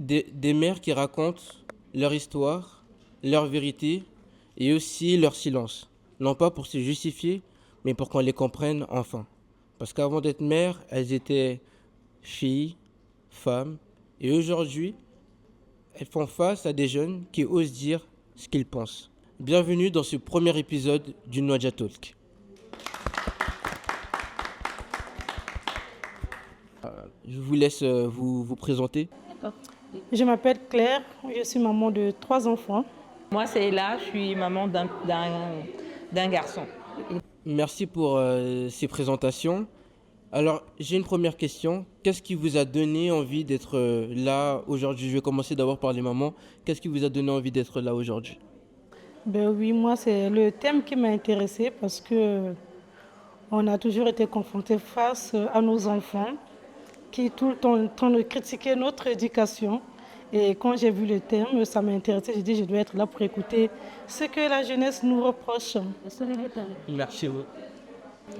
Des mères qui racontent leur histoire, leur vérité et aussi leur silence. Non pas pour se justifier, mais pour qu'on les comprenne enfin. Parce qu'avant d'être mères, elles étaient filles, femmes, et aujourd'hui, elles font face à des jeunes qui osent dire ce qu'ils pensent. Bienvenue dans ce premier épisode du Nwadja Talk. Je vous laisse vous présenter. Je m'appelle Claire, je suis maman de 3 enfants. Moi, c'est là, je suis maman d'un garçon. Merci pour ces présentations. Alors, j'ai une première question. Qu'est-ce qui vous a donné envie d'être là aujourd'hui? Je vais commencer d'abord par les mamans. Qu'est-ce qui vous a donné envie d'être là aujourd'hui? Ben oui, moi c'est le thème qui m'a intéressée parce que on a toujours été confrontés face à nos enfants qui tout le temps en train de critiquer notre éducation. Et quand j'ai vu le thème, ça m'a intéressée. J'ai dit je dois être là pour écouter ce que la jeunesse nous reproche. Merci.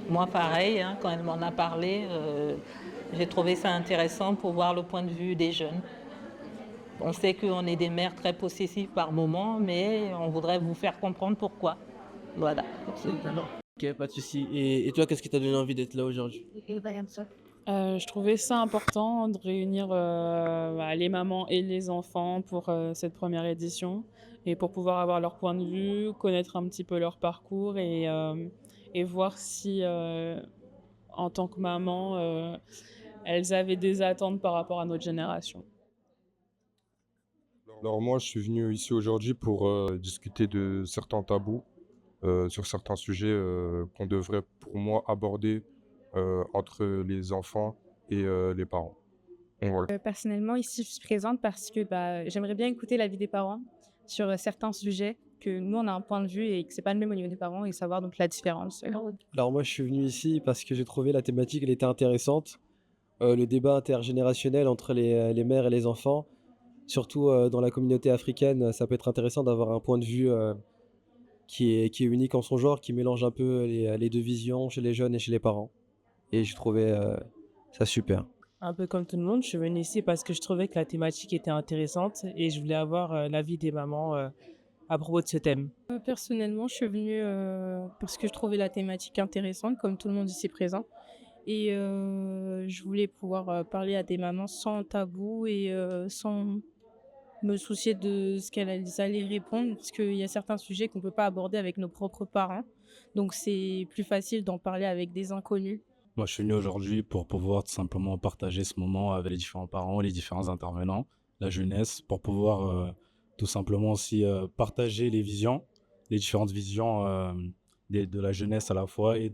Moi, pareil, quand elle m'en a parlé, j'ai trouvé ça intéressant pour voir le point de vue des jeunes. On sait qu'on est des mères très possessives par moments, mais on voudrait vous faire comprendre pourquoi. Voilà. Ok, pas de souci. Et toi, qu'est-ce qui t'a donné envie d'être là aujourd'hui? Je trouvais ça important de réunir les mamans et les enfants pour cette première édition et pour pouvoir avoir leur point de vue, connaître un petit peu leur parcours et voir si, en tant que maman, elles avaient des attentes par rapport à notre génération. Alors moi, je suis venu ici aujourd'hui pour discuter de certains tabous sur certains sujets qu'on devrait, pour moi, aborder entre les enfants et les parents. Donc, voilà. Personnellement, ici, je suis présente parce que j'aimerais bien écouter l'avis des parents sur certains sujets que nous, on a un point de vue et que c'est pas le même au niveau des parents et savoir donc la différence. Alors moi, je suis venu ici parce que j'ai trouvé la thématique, elle était intéressante. Le débat intergénérationnel entre les mères et les enfants, surtout dans la communauté africaine, ça peut être intéressant d'avoir un point de vue qui est unique en son genre, qui mélange un peu les deux visions chez les jeunes et chez les parents. Et j'ai trouvé ça super. Un peu comme tout le monde, je suis venue ici parce que je trouvais que la thématique était intéressante et je voulais avoir l'avis des mamans à propos de ce thème. Personnellement, je suis venue parce que je trouvais la thématique intéressante, comme tout le monde ici présent. Et je voulais pouvoir parler à des mamans sans tabou et sans me soucier de ce qu'elles allaient répondre, parce qu'il y a certains sujets qu'on ne peut pas aborder avec nos propres parents. Donc c'est plus facile d'en parler avec des inconnus. Moi, je suis venu aujourd'hui pour pouvoir tout simplement partager ce moment avec les différents parents, les différents intervenants, la jeunesse, pour pouvoir tout simplement aussi partager les visions, les différentes visions de la jeunesse à la fois et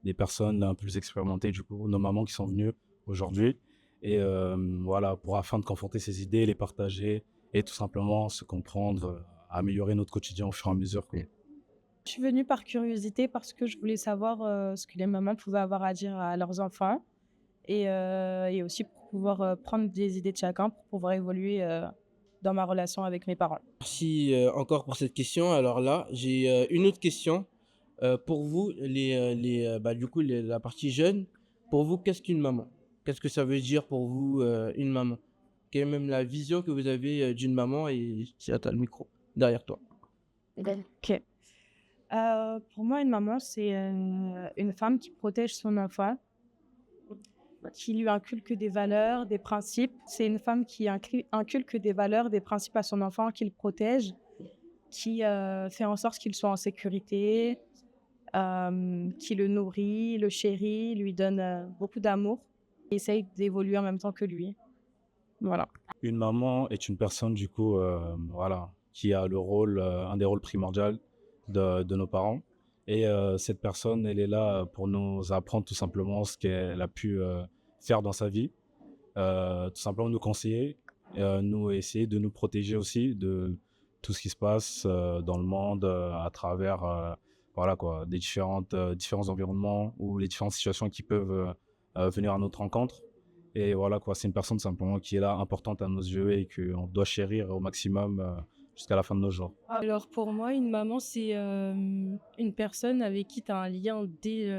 des personnes un peu plus expérimentées, du coup, nos mamans qui sont venues aujourd'hui. Et voilà, afin de confronter ces idées, les partager et tout simplement se comprendre, améliorer notre quotidien au fur et à mesure, quoi. Je suis venue par curiosité parce que je voulais savoir ce que les mamans pouvaient avoir à dire à leurs enfants et aussi pour pouvoir prendre des idées de chacun pour pouvoir évoluer dans ma relation avec mes parents. Merci encore pour cette question. Alors là, j'ai une autre question. Pour vous, la partie jeune, pour vous, qu'est-ce qu'une maman? Qu'est-ce que ça veut dire pour vous, une maman? Quelle est même la vision que vous avez d'une maman? Et tiens, t'as le micro derrière toi. Ok. Pour moi, une maman, c'est une femme qui protège son enfant, qui lui inculque des valeurs, des principes. C'est une femme qui inculque des valeurs, des principes à son enfant, qui le protège, qui fait en sorte qu'il soit en sécurité, qui le nourrit, le chérit, lui donne beaucoup d'amour et essaye d'évoluer en même temps que lui. Voilà. Une maman est une personne, du coup, qui a le rôle, un des rôles primordiaux de nos parents. Et cette personne, elle est là pour nous apprendre tout simplement ce qu'elle a pu faire dans sa vie, tout simplement nous conseiller, nous essayer de nous protéger aussi de tout ce qui se passe dans le monde à travers des différents environnements ou les différentes situations qui peuvent venir à notre rencontre. Et voilà quoi, c'est une personne simplement qui est là, importante à nos yeux et qu'on doit chérir au maximum jusqu'à la fin de nos jours. Alors pour moi, une maman, c'est une personne avec qui tu as un lien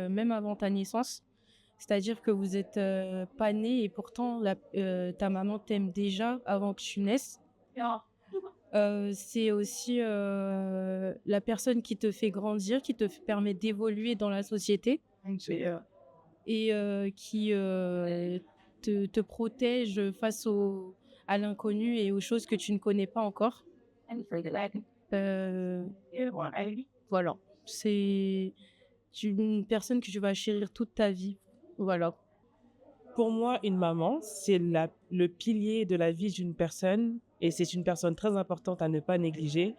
même avant ta naissance. C'est-à-dire que vous êtes pas né et pourtant ta maman t'aime déjà avant que tu naisses. C'est aussi la personne qui te fait grandir, qui te permet d'évoluer dans la société et qui te protège face à l'inconnu et aux choses que tu ne connais pas encore. Euh, voilà, c'est une personne que tu vas chérir toute ta vie. Voilà. Pour moi, une maman, c'est le pilier de la vie d'une personne et c'est une personne très importante à ne pas négliger.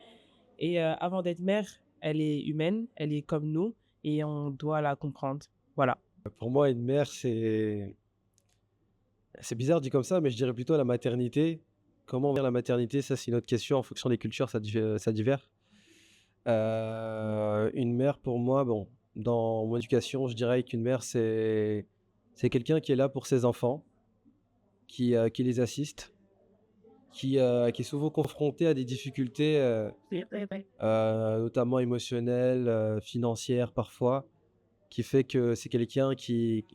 Et avant d'être mère, elle est humaine, elle est comme nous et on doit la comprendre. Voilà. Pour moi, une mère, c'est bizarre dit comme ça, mais je dirais plutôt la maternité. Comment on vient la maternité, ça c'est une autre question. En fonction des cultures, ça diffère. Une mère, pour moi, bon, dans mon éducation, je dirais qu'une mère, c'est quelqu'un qui est là pour ses enfants, qui les assiste, qui est souvent confronté à des difficultés, notamment émotionnelles, financières parfois, qui fait que c'est quelqu'un qui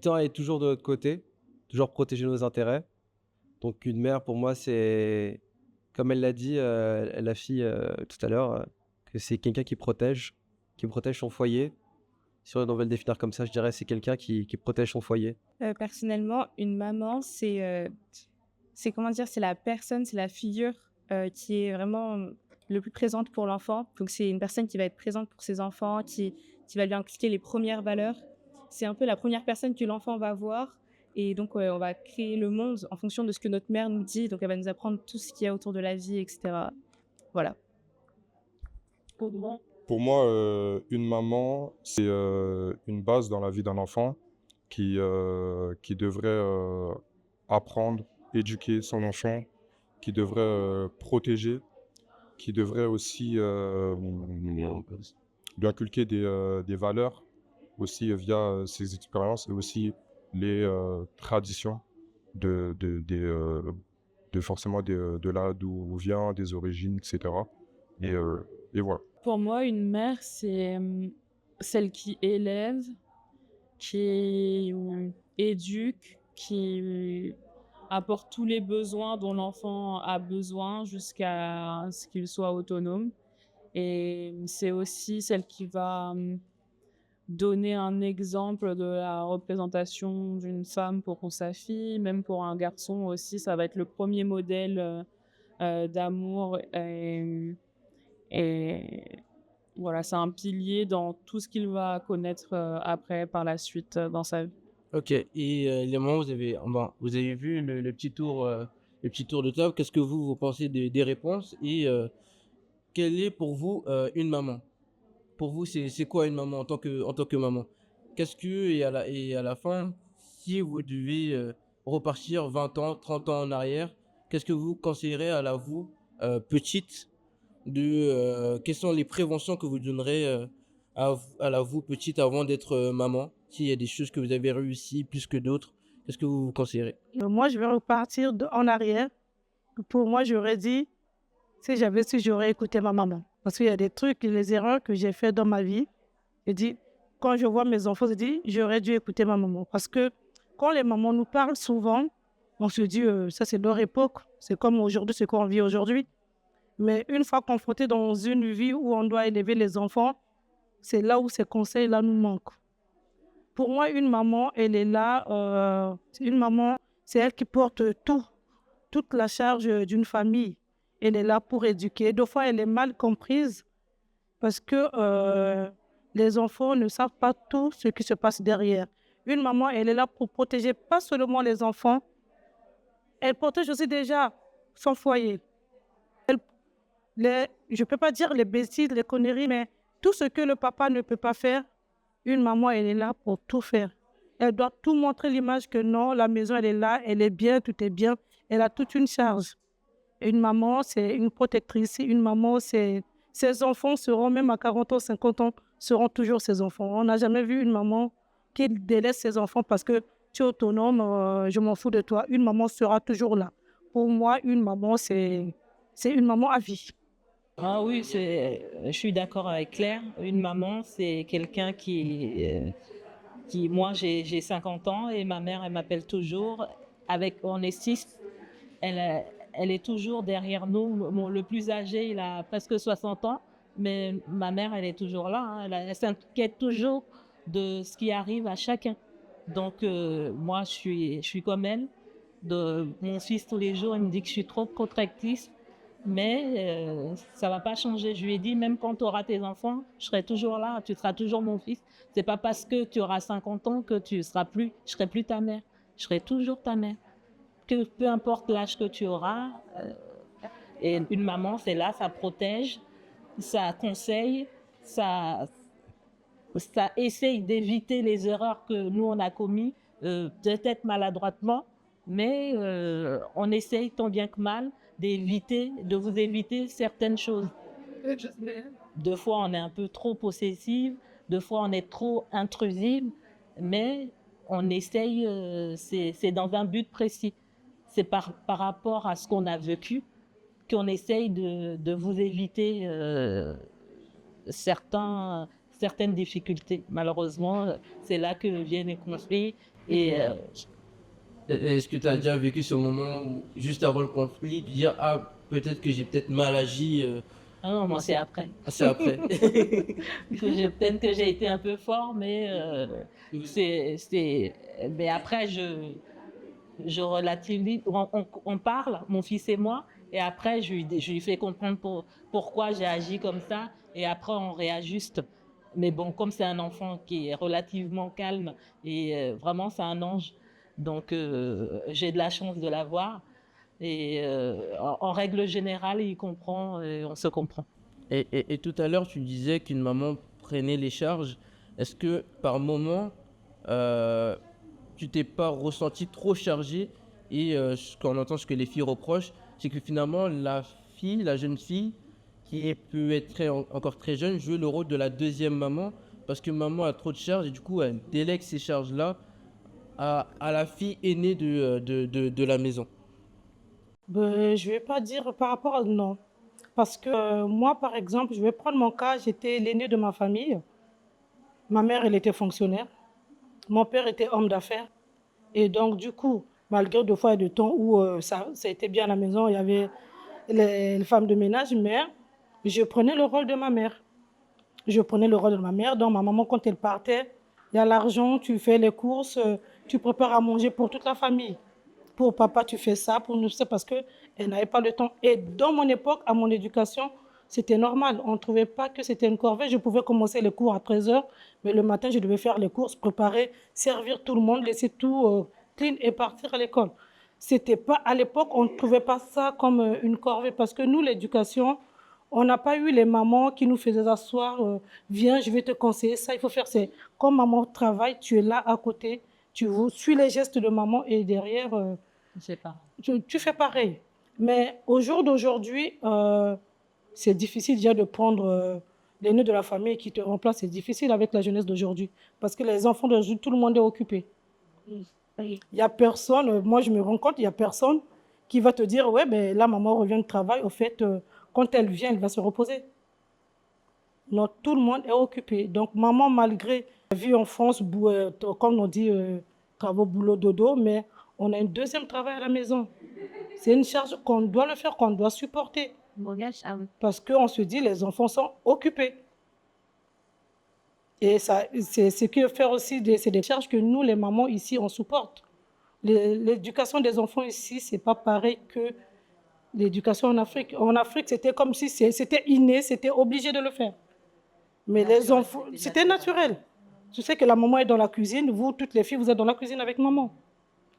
tend à être toujours de notre côté, toujours protéger nos intérêts. Donc une mère, pour moi, c'est, comme elle l'a dit, la fille tout à l'heure, que c'est quelqu'un qui protège son foyer. Si on devait le définir comme ça, je dirais c'est quelqu'un qui protège son foyer. Personnellement, une maman, c'est comment dire, c'est la personne, c'est la figure qui est vraiment le plus présente pour l'enfant. Donc c'est une personne qui va être présente pour ses enfants, qui va lui inculquer les premières valeurs. C'est un peu la première personne que l'enfant va voir. Et donc, on va créer le monde en fonction de ce que notre mère nous dit. Donc, elle va nous apprendre tout ce qu'il y a autour de la vie, etc. Voilà. Pour moi, une maman, c'est une base dans la vie d'un enfant qui devrait apprendre, éduquer son enfant, qui devrait protéger, qui devrait aussi lui inculquer des valeurs aussi via ses expériences et aussi les traditions de forcément de là d'où on vient, des origines, etc. Et voilà. Pour moi, une mère, c'est celle qui élève, qui éduque, qui apporte tous les besoins dont l'enfant a besoin jusqu'à ce qu'il soit autonome. Et c'est aussi celle qui va donner un exemple de la représentation d'une femme pour sa fille, même pour un garçon aussi, ça va être le premier modèle d'amour et voilà, c'est un pilier dans tout ce qu'il va connaître après, par la suite, dans sa vie. Ok, et les moments vous avez vu le petit tour de table, qu'est-ce que vous pensez des réponses et quelle est pour vous une maman? Pour vous, c'est quoi une maman en tant que maman? Qu'est-ce que, et à la fin, si vous devez repartir 20 ans, 30 ans en arrière, qu'est-ce que vous conseillerez à la vous, petite, quelles sont les préventions que vous donnerez à la vous, petite, avant d'être maman? S'il y a des choses que vous avez réussi plus que d'autres, qu'est-ce que vous conseillerez? Moi, je vais repartir en arrière. Pour moi, j'aurais dit, si j'avais su, j'aurais écouté ma maman. Parce qu'il y a des trucs, les erreurs que j'ai faites dans ma vie. Je dis, quand je vois mes enfants, je dis, j'aurais dû écouter ma maman. Parce que quand les mamans nous parlent souvent, on se dit, ça c'est leur époque, c'est comme aujourd'hui, c'est qu'on vit aujourd'hui. Mais une fois confronté dans une vie où on doit élever les enfants, c'est là où ces conseils-là nous manquent. Pour moi, une maman, elle est là. Une maman, c'est elle qui porte toute la charge d'une famille. Elle est là pour éduquer. Des fois, elle est mal comprise parce que les enfants ne savent pas tout ce qui se passe derrière. Une maman, elle est là pour protéger pas seulement les enfants, elle protège aussi déjà son foyer. Je ne peux pas dire les bêtises, les conneries, mais tout ce que le papa ne peut pas faire, une maman, elle est là pour tout faire. Elle doit tout montrer l'image que non, la maison, elle est là, elle est bien, tout est bien. Elle a toute une charge. Une maman, c'est une protectrice. Une maman, ses enfants seront, même à 40 ans, 50 ans, seront toujours ses enfants. On n'a jamais vu une maman qui délaisse ses enfants parce que tu es autonome, je m'en fous de toi. Une maman sera toujours là. Pour moi, une maman, c'est une maman à vie. Ah oui, je suis d'accord avec Claire. Une maman, c'est quelqu'un qui Moi, j'ai 50 ans et ma mère, elle m'appelle toujours. On est 6. Elle est toujours derrière nous. Le plus âgé, il a presque 60 ans, mais ma mère, elle est toujours là, hein. Elle s'inquiète toujours de ce qui arrive à chacun. Donc, moi, je suis comme elle. Mon fils, tous les jours, il me dit que je suis trop protectrice, mais ça ne va pas changer. Je lui ai dit, même quand tu auras tes enfants, je serai toujours là, tu seras toujours mon fils. Ce n'est pas parce que tu auras 50 ans que je ne serai plus ta mère. Je serai toujours ta mère. Peu importe l'âge que tu auras, et une maman, c'est là, ça protège, ça conseille, ça essaye d'éviter les erreurs que nous, on a commises, peut-être maladroitement, mais on essaye tant bien que mal de vous éviter certaines choses. Deux fois, on est un peu trop possessive, deux fois, on est trop intrusive, mais on essaye, c'est dans un but précis. C'est par rapport à ce qu'on a vécu qu'on essaye de vous éviter certaines difficultés. Malheureusement, c'est là que viennent les conflits. Est-ce que tu as déjà vécu ce moment où, juste avant le conflit, de dire ah, peut-être que j'ai peut-être mal agi Ah non, moi c'est après. Ah, c'est après. Peut-être que j'ai été un peu fort, mais mais après je relativise. On parle, mon fils et moi, et après je lui fais comprendre pourquoi j'ai agi comme ça, et après on réajuste. Mais bon, comme c'est un enfant qui est relativement calme et vraiment c'est un ange, donc j'ai de la chance de l'avoir. Et en règle générale, il comprend et on se comprend. Et tout à l'heure, tu disais qu'une maman prenait les charges. Est-ce que par moment, tu t'es pas ressenti trop chargé? Et quand on entend ce que les filles reprochent, c'est que finalement, la jeune fille, peut être encore très jeune, joue le rôle de la deuxième maman, parce que maman a trop de charges et du coup, elle délègue ces charges-là à la fille aînée de la maison. Ben, je ne vais pas dire par rapport à non. Parce que moi, par exemple, je vais prendre mon cas, j'étais l'aînée de ma famille. Ma mère, elle était fonctionnaire. Mon père était homme d'affaires. Et donc, du coup, malgré deux fois et de temps où ça a été bien à la maison, il y avait les femmes de ménage, mais je prenais le rôle de ma mère. Je prenais le rôle de ma mère. Donc, ma maman, quand elle partait, il y a l'argent, tu fais les courses, tu prépares à manger pour toute la famille. Pour papa, tu fais ça, pour nous, c'est parce qu'elle n'avait pas le temps. Et dans mon époque, à mon éducation, c'était normal. On ne trouvait pas que c'était une corvée. Je pouvais commencer les cours à 13h, mais le matin, je devais faire les courses, préparer, servir tout le monde, laisser tout clean et partir à l'école. C'était pas, à l'époque, on ne trouvait pas ça comme une corvée parce que nous, l'éducation, on n'a pas eu les mamans qui nous faisaient asseoir, viens, je vais te conseiller ça, il faut faire ça. Comme maman travaille, tu es là à côté, tu suis les gestes de maman et derrière, tu fais pareil. Mais au jour d'aujourd'hui, c'est difficile déjà de prendre l'aîné de la famille qui te remplace. C'est difficile avec la jeunesse d'aujourd'hui. Parce que les enfants d'aujourd'hui, tout le monde est occupé. Il n'y a personne, moi je me rends compte, il n'y a personne qui va te dire, ouais, ben, là, maman revient du travail. Au fait, quand elle vient, elle va se reposer. Non, tout le monde est occupé. Donc, maman, malgré la vie en France, comme on dit, travaux, boulot, dodo, mais on a un deuxième travail à la maison. C'est une charge qu'on doit le faire, qu'on doit supporter. Parce qu'on se dit, les enfants sont occupés. Et ça, c'est ce qui fait aussi, c'est des charges que nous, les mamans, ici, on supporte. L'éducation des enfants ici, ce n'est pas pareil que l'éducation en Afrique. En Afrique, c'était comme si c'était inné, c'était obligé de le faire. Mais les enfants, c'était naturel. Je sais que la maman est dans la cuisine, vous, toutes les filles, vous êtes dans la cuisine avec maman.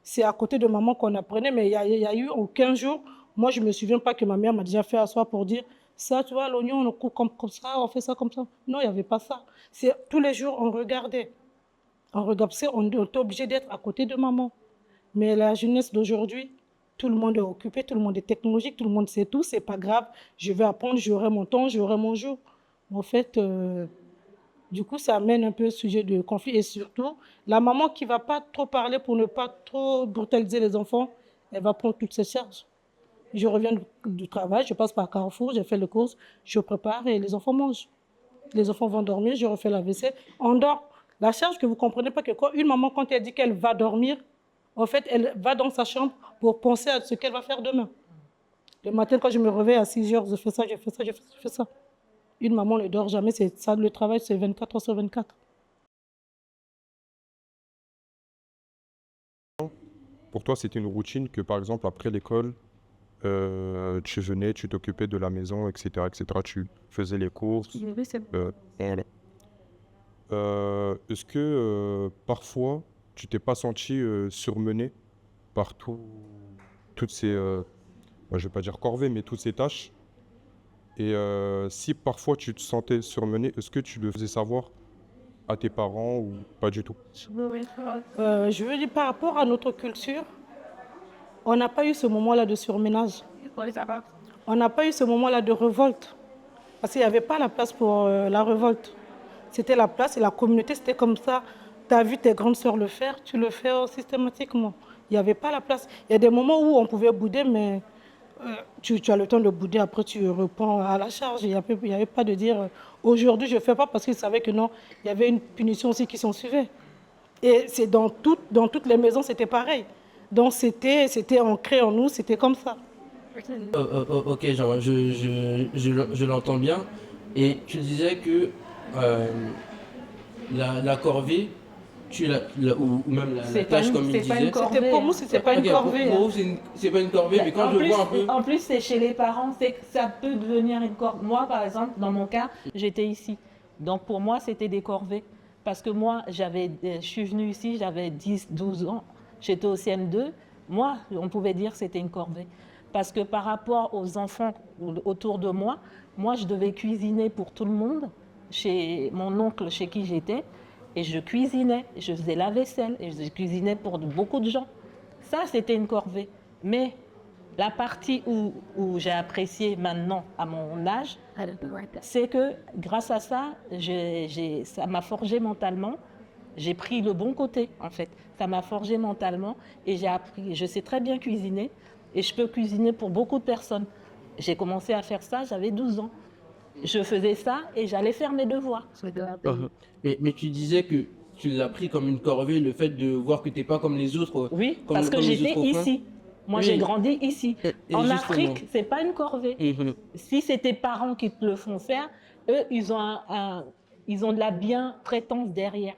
C'est à côté de maman qu'on apprenait, mais il y a eu 15 jours, moi, je ne me souviens pas que ma mère m'a déjà fait asseoir pour dire ça, tu vois, l'oignon, on le coupe comme ça, on fait ça comme ça. Non, il n'y avait pas ça. Tous les jours, on regardait. On était obligé d'être à côté de maman. Mais la jeunesse d'aujourd'hui, tout le monde est occupé, tout le monde est technologique, tout le monde sait tout, c'est pas grave. Je vais apprendre, j'aurai mon temps, j'aurai mon jour. En fait, du coup, ça amène un peu le sujet de conflit. Et surtout, la maman qui ne va pas trop parler pour ne pas trop brutaliser les enfants, elle va prendre toutes ses charges. Je reviens du travail, je passe par Carrefour, j'ai fait les courses, je prépare et les enfants mangent. Les enfants vont dormir, je refais la vaisselle. On dort. La charge que vous ne comprenez pas que quand une maman, quand elle dit qu'elle va dormir, en fait, elle va dans sa chambre pour penser à ce qu'elle va faire demain. Le matin, quand je me réveille à 6 heures, je fais ça, je fais ça, je fais ça. Une maman ne dort jamais, c'est ça, le travail, c'est 24 heures sur 24. Pour toi, c'était une routine que, par exemple, après l'école, tu venais, tu t'occupais de la maison, etc., etc. Tu faisais les courses. euh, Est-ce que parfois, tu t'es pas senti surmené par toutes ces, je vais pas dire corvées, mais toutes ces tâches? Et si parfois tu te sentais surmené, est-ce que tu le faisais savoir à tes parents ou pas du tout? Je veux dire, par rapport à notre culture, on n'a pas eu ce moment-là de surménage. On n'a pas eu ce moment-là de révolte. Parce qu'il n'y avait pas la place pour la révolte. C'était la place et la communauté, c'était comme ça. Tu as vu tes grandes sœurs le faire, tu le fais systématiquement. Il n'y avait pas la place. Il y a des moments où on pouvait bouder, mais tu as le temps de bouder, après tu reprends à la charge. Il n'y avait pas de dire aujourd'hui je ne fais pas parce qu'ils savaient que non, il y avait une punition aussi qui s'en suivait. Et c'est dans toutes les maisons, c'était pareil. Donc c'était ancré en nous, c'était comme ça. Ok, genre, je l'entends bien. Et tu disais que la corvée, ou même la tâche, comme il disait. C'était pour nous, c'était pas une Ok, corvée. pour vous, c'est pas une corvée, mais quand je vois un peu. En plus, c'est chez les parents, c'est que ça peut devenir une corvée. Moi, par exemple, dans mon cas, j'étais ici. Donc pour moi, c'était des corvées. Parce que moi, je suis venue ici, j'avais 10, 12 ans. J'étais au CM2. Moi, on pouvait dire que c'était une corvée. Parce que par rapport aux enfants autour de moi, je devais cuisiner pour tout le monde, chez mon oncle chez qui j'étais. Et je cuisinais, je faisais la vaisselle, et je cuisinais pour beaucoup de gens. Ça, c'était une corvée. Mais la partie où j'ai apprécié maintenant, à mon âge, c'est que grâce à ça, ça m'a forgé mentalement. J'ai pris le bon côté, en fait. Ça m'a forgé mentalement et j'ai appris. Je sais très bien cuisiner et je peux cuisiner pour beaucoup de personnes. J'ai commencé à faire ça, j'avais 12 ans. Je faisais ça et j'allais faire mes devoirs. Mais tu disais que tu l'as pris comme une corvée, le fait de voir que tu n'es pas comme les autres. Oui, comme, parce que comme les j'étais autres ici. Moi, Oui. j'ai grandi ici. Et En justement. Afrique, c'est pas une corvée. Si c'est tes parents qui te le font faire, eux, ils ont de la bientraitance derrière.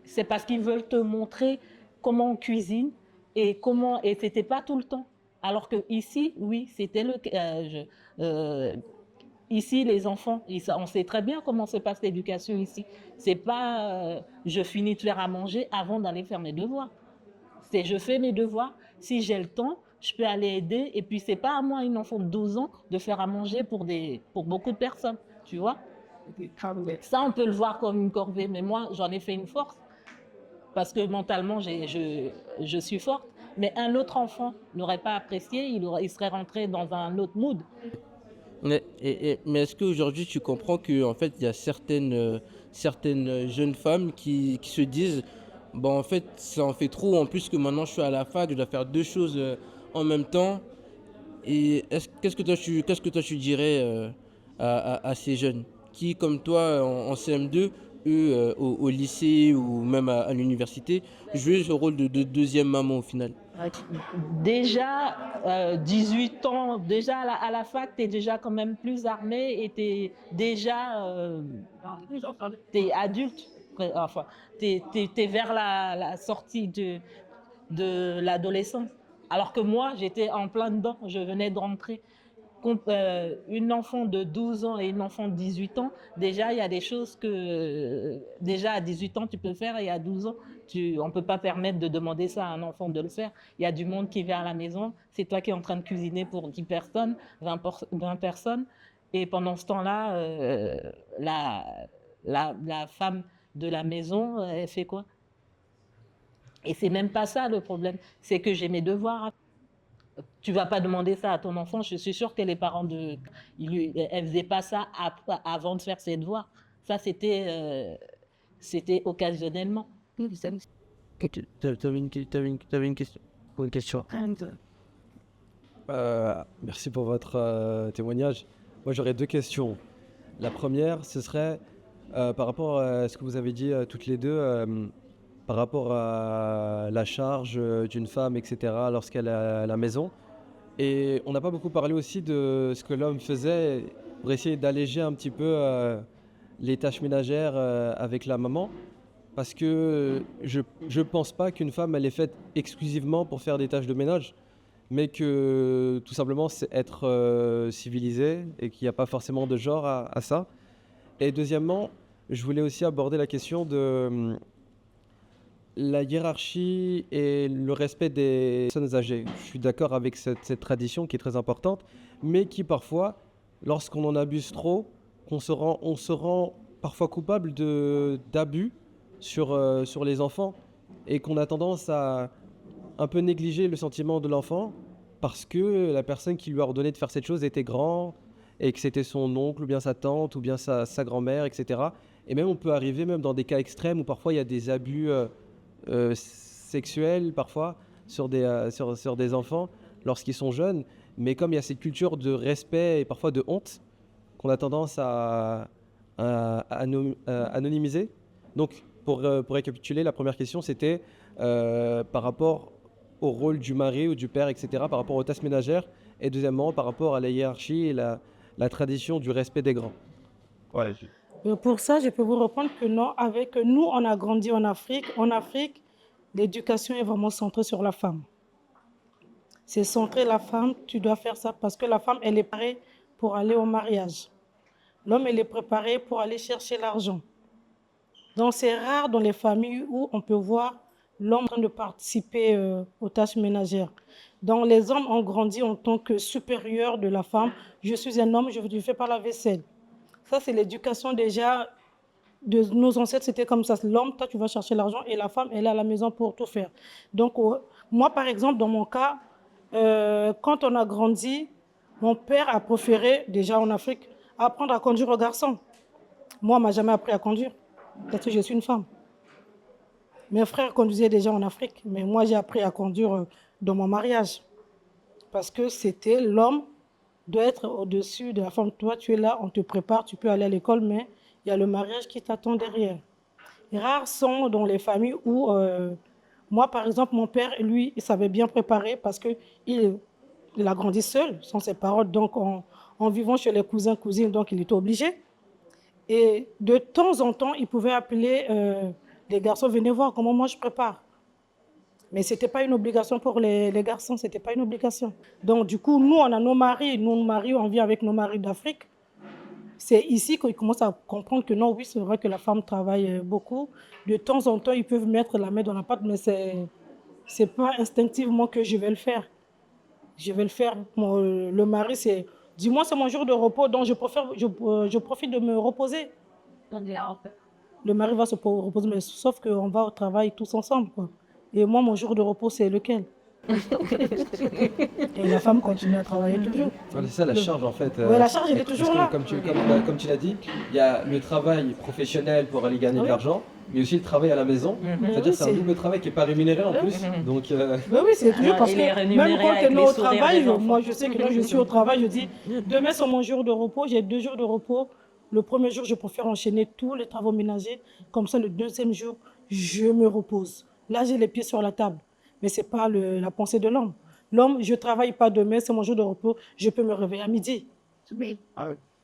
C'est parce qu'ils veulent te montrer comment on cuisine et c'était pas tout le temps. Alors que ici, oui, c'était ici, les enfants, on sait très bien comment se passe l'éducation ici. C'est pas je finis de faire à manger avant d'aller faire mes devoirs. C'est je fais mes devoirs. Si j'ai le temps, je peux aller aider. Et puis, c'est pas à moi, une enfant de 12 ans, de faire à manger pour beaucoup de personnes. Tu vois? Ça, on peut le voir comme une corvée. Mais moi, j'en ai fait une force. Parce que mentalement, je suis forte. Mais un autre enfant n'aurait pas apprécié. Il serait rentré dans un autre mood. Mais est-ce qu'aujourd'hui tu comprends qu'en fait il y a certaines jeunes femmes qui se disent bon en fait ça en fait trop, en plus que maintenant je suis à la fac, je dois faire deux choses en même temps. Et qu'est-ce que toi tu dirais à ces jeunes qui comme toi en CM2, eux au lycée ou même à l'université jouaient ce rôle de deuxième maman au final? Déjà, 18 ans, déjà à la fac, tu es déjà quand même plus armé et tu es déjà t'es adulte. Enfin, tu es vers la sortie de l'adolescence. Alors que moi, j'étais en plein dedans, je venais de rentrer. Une enfant de 12 ans et une enfant de 18 ans, déjà, il y a des choses que, déjà à 18 ans, tu peux faire et à 12 ans, on ne peut pas permettre de demander ça à un enfant de le faire. Il y a du monde qui vient à la maison, c'est toi qui es en train de cuisiner pour 10 personnes, 20 personnes, et pendant ce temps-là, la femme de la maison, elle fait quoi? Et c'est même pas ça le problème, c'est que j'ai mes devoirs. Tu vas pas demander ça à ton enfant. Je suis sûre que les parents elle faisait pas ça avant de faire ses devoirs. Ça, c'était occasionnellement. T'avais une question? Une question. Merci pour votre témoignage. Moi, j'aurais deux questions. La première, ce serait Par rapport à ce que vous avez dit toutes les deux, par rapport à la charge d'une femme, etc., lorsqu'elle est à la maison. Et on n'a pas beaucoup parlé aussi de ce que l'homme faisait pour essayer d'alléger un petit peu les tâches ménagères avec la maman. Parce que je pense pas qu'une femme, elle est faite exclusivement pour faire des tâches de ménage, mais que tout simplement c'est être civilisé et qu'il n'y a pas forcément de genre à ça. Et deuxièmement, je voulais aussi aborder la question de la hiérarchie et le respect des personnes âgées. Je suis d'accord avec cette tradition qui est très importante, mais qui parfois, lorsqu'on en abuse trop, on se rend parfois coupable d'abus sur les enfants et qu'on a tendance à un peu négliger le sentiment de l'enfant parce que la personne qui lui a ordonné de faire cette chose était grand et que c'était son oncle ou bien sa tante ou bien sa grand-mère, etc. Et même on peut arriver même dans des cas extrêmes où parfois il y a des abus sexuels parfois sur des enfants lorsqu'ils sont jeunes. Mais comme il y a cette culture de respect et parfois de honte qu'on a tendance à anonymiser. Donc pour récapituler, la première question c'était par rapport au rôle du mari ou du père, etc., par rapport aux tâches ménagères, et deuxièmement par rapport à la hiérarchie et la tradition du respect des grands. Ouais. Pour ça, je peux vous répondre que non, avec nous, on a grandi en Afrique. En Afrique, l'éducation est vraiment centrée sur la femme. C'est centré la femme, tu dois faire ça parce que la femme, elle est préparée pour aller au mariage. L'homme, il est préparé pour aller chercher l'argent. Donc, c'est rare dans les familles où on peut voir l'homme en train de participer aux tâches ménagères. Donc, les hommes ont grandi en tant que supérieurs de la femme. Je suis un homme, je ne fais pas la vaisselle. Ça, c'est l'éducation déjà de nos ancêtres, c'était comme ça. L'homme, toi, tu vas chercher l'argent et la femme, elle est à la maison pour tout faire. Donc, moi, par exemple, dans mon cas, quand on a grandi, mon père a préféré, déjà en Afrique, apprendre à conduire aux garçons. Moi, on ne m'a jamais appris à conduire, parce que je suis une femme. Mes frères conduisaient déjà en Afrique, mais moi, j'ai appris à conduire dans mon mariage. Parce que c'était l'homme doit être au-dessus de la femme. Toi, tu es là, on te prépare, tu peux aller à l'école, mais il y a le mariage qui t'attend derrière. Et rares sont dans les familles où, moi, par exemple, mon père, lui, il savait bien préparer parce qu'il a grandi seul, sans ses parents, donc en vivant chez les cousins, cousines, donc il était obligé. Et de temps en temps, il pouvait appeler les garçons, venez voir comment moi je prépare. Mais ce n'était pas une obligation pour les garçons, ce n'était pas une obligation. Donc du coup, nous, on a nos maris, on vit avec nos maris d'Afrique. C'est ici qu'ils commencent à comprendre que non, oui, c'est vrai que la femme travaille beaucoup. De temps en temps, ils peuvent mettre la main dans la pâte, mais c'est pas instinctivement que je vais le faire. Je vais le faire. Le mari, dis-moi, c'est mon jour de repos, donc je profite de me reposer. Le mari va se reposer, mais sauf qu'on va au travail tous ensemble, quoi. Et moi, mon jour de repos, c'est lequel? Et la femme continue à travailler toujours. C'est ça la charge en fait. Oui, la charge, elle est toujours là. Comme tu l'as dit, il y a le travail professionnel pour aller gagner de l'argent, mais aussi le travail à la maison. C'est-à-dire que c'est un double travail qui n'est pas rémunéré en plus. Donc, oui, c'est toujours parce que même quand tu es au travail, moi je sais que quand je suis au travail, je dis demain c'est mon jour de repos, j'ai 2 jours de repos. Le premier jour, je préfère enchaîner tous les travaux ménagers. Comme ça, le deuxième jour, je me repose. Là, j'ai les pieds sur la table. Mais ce n'est pas la pensée de l'homme. L'homme, je ne travaille pas demain, c'est mon jour de repos, je peux me réveiller à midi.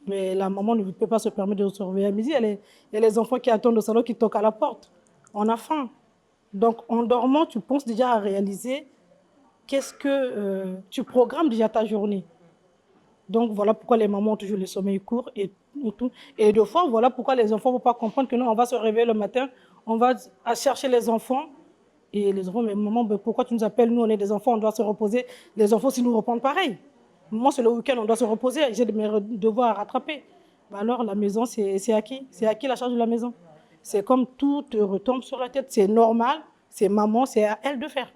Mais la maman ne peut pas se permettre de se réveiller à midi. Il y a les enfants qui attendent au salon, qui toquent à la porte. On a faim. Donc, en dormant, tu penses déjà à réaliser qu'est-ce que tu programmes déjà ta journée. Donc, voilà pourquoi les mamans ont toujours le sommeil court et tout. Et deux fois, voilà pourquoi les enfants ne vont pas comprendre que non, on va se réveiller le matin, on va chercher les enfants. Et les enfants, mais maman, pourquoi tu nous appelles? Nous, on est des enfants, on doit se reposer. Les enfants, si nous répondent pareil. Moi, c'est le week-end, on doit se reposer. J'ai mes devoirs à rattraper. Alors, la maison, c'est à qui? C'est à qui la charge de la maison? C'est comme tout te retombe sur la tête. C'est normal, c'est maman, c'est à elle de faire.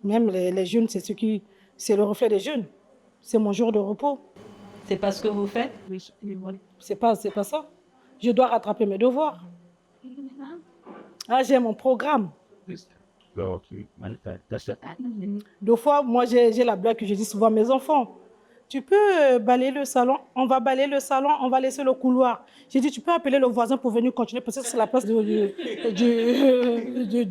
Même les jeunes, c'est le reflet des jeunes. C'est mon jour de repos. C'est pas ce que vous faites? C'est pas ça. Je dois rattraper mes devoirs. Ah, j'ai mon programme. Deux fois, moi, j'ai la blague que je dis souvent à mes enfants. tu peux balayer le salon, on va balayer le salon, on va laisser le couloir. J'ai dit, tu peux appeler le voisin pour venir continuer, parce que c'est la place du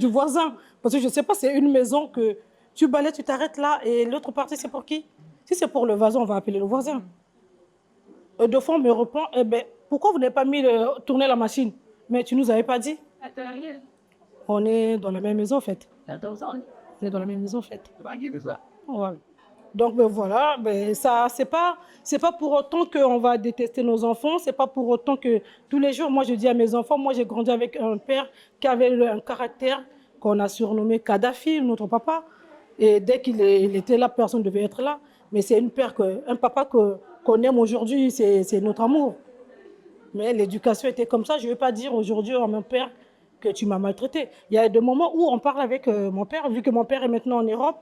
voisin. Parce que je ne sais pas, c'est une maison que tu balayes, tu t'arrêtes là, et l'autre partie, c'est pour qui? Si c'est pour le voisin, on va appeler le voisin. Deux fois, on me répond, eh ben, pourquoi vous n'avez pas mis tourner la machine? Mais tu ne nous avais pas dit. On est dans la même maison, en fait. On est dans la même maison, en fait. Ouais. Donc, ben, voilà, ben, ça, c'est pas pour autant qu'on va détester nos enfants, c'est pas pour autant que tous les jours, moi, je dis à mes enfants, moi, j'ai grandi avec un père qui avait un caractère qu'on a surnommé Kadhafi, notre papa. Et dès qu'il était là, personne ne devait être là. Mais c'est un papa qu'on aime aujourd'hui, c'est notre amour. Mais l'éducation était comme ça. Je ne vais pas dire aujourd'hui à mon père que tu m'as maltraité. Il y a des moments où on parle avec mon père, vu que mon père est maintenant en Europe,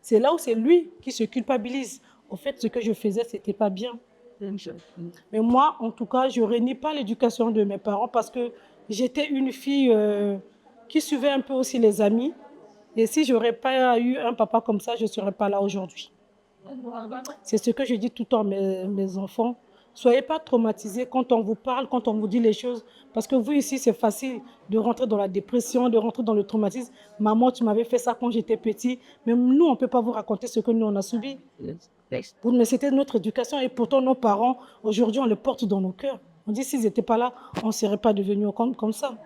c'est là où c'est lui qui se culpabilise. Au fait, ce que je faisais, ce n'était pas bien. Mais moi, en tout cas, je ne renie pas l'éducation de mes parents parce que j'étais une fille qui suivait un peu aussi les amis. Et si je n'aurais pas eu un papa comme ça, je ne serais pas là aujourd'hui. C'est ce que je dis tout le temps à mes enfants. Soyez pas traumatisés quand on vous parle, quand on vous dit les choses. Parce que vous, ici, c'est facile de rentrer dans la dépression, de rentrer dans le traumatisme. Maman, tu m'avais fait ça quand j'étais petit. Mais nous, on ne peut pas vous raconter ce que nous, on a subi. Mais c'était notre éducation. Et pourtant, nos parents, aujourd'hui, on les porte dans nos cœurs. On dit, s'ils n'étaient pas là, on ne serait pas devenus comme ça.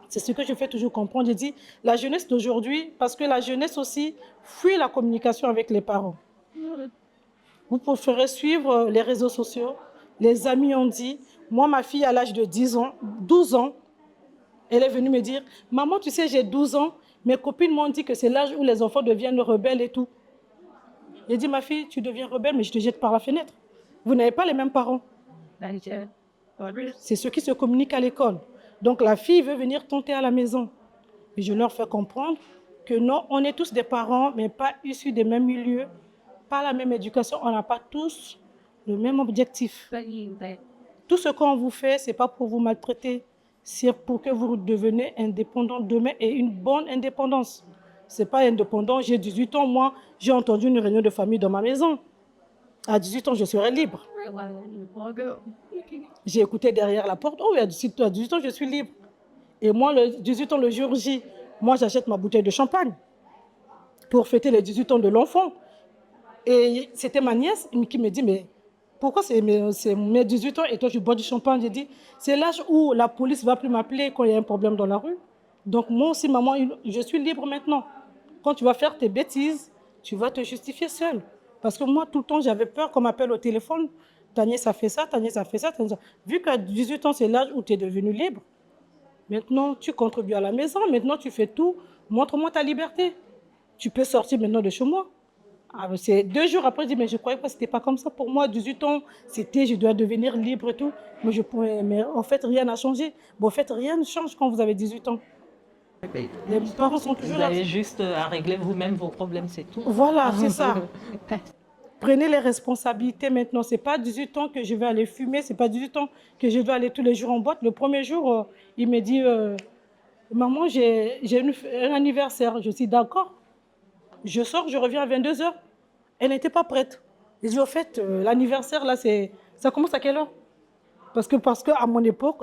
C'est ce que je fais toujours comprendre. Je dis, la jeunesse d'aujourd'hui, parce que la jeunesse aussi fuit la communication avec les parents. Vous préférez suivre les réseaux sociaux. Les amis ont dit, moi, ma fille, à l'âge de 12 ans, elle est venue me dire, maman, tu sais, j'ai 12 ans, mes copines m'ont dit que c'est l'âge où les enfants deviennent rebelles et tout. J'ai dit, ma fille, tu deviens rebelle, mais je te jette par la fenêtre. Vous n'avez pas les mêmes parents. C'est ceux qui se communiquent à l'école. Donc la fille veut venir tenter à la maison. Et je leur fais comprendre que non, on est tous des parents, mais pas issus des mêmes milieux, pas la même éducation, on n'a pas tous le même objectif. Tout ce qu'on vous fait, ce n'est pas pour vous maltraiter, c'est pour que vous deveniez indépendants demain et une bonne indépendance. Ce n'est pas indépendant, j'ai 18 ans, moi, j'ai entendu une réunion de famille dans ma maison. À 18 ans, je serai libre. J'ai écouté derrière la porte, oh oui, à 18 ans, je suis libre. Et moi, le 18 ans, le jour J, moi, j'achète ma bouteille de champagne pour fêter les 18 ans de l'enfant. Et c'était ma nièce qui me dit, mais pourquoi c'est mes 18 ans et toi, tu bois du champagne? J'ai dit, c'est l'âge où la police ne va plus m'appeler quand il y a un problème dans la rue. Donc moi aussi, maman, je suis libre maintenant. Quand tu vas faire tes bêtises, tu vas te justifier seule. Parce que moi, tout le temps, j'avais peur qu'on m'appelle au téléphone. Ta nièce a fait ça, ta nièce a fait ça. Vu qu'à 18 ans, c'est l'âge où tu es devenu libre. Maintenant, tu contribues à la maison. Maintenant, tu fais tout. Montre-moi ta liberté. Tu peux sortir maintenant de chez moi. C'est 2 jours après, je dis, mais je ne croyais pas que ce n'était pas comme ça. Pour moi, 18 ans, c'était, je dois devenir libre et tout. Mais en fait, rien n'a changé. Bon, en fait, rien ne change quand vous avez 18 ans. Les parents sont toujours là. Vous avez juste à régler vous-même vos problèmes, c'est tout. Voilà, c'est ça. Prenez les responsabilités maintenant. Ce n'est pas 18 ans que je vais aller fumer, ce n'est pas 18 ans que je dois aller tous les jours en boîte. Le premier jour, il me dit, maman, j'ai un anniversaire. Je suis d'accord. Je sors, je reviens à 22h. Elle n'était pas prête. Je dis, au fait, l'anniversaire, là, ça commence à quelle heure? Parce qu'à mon époque,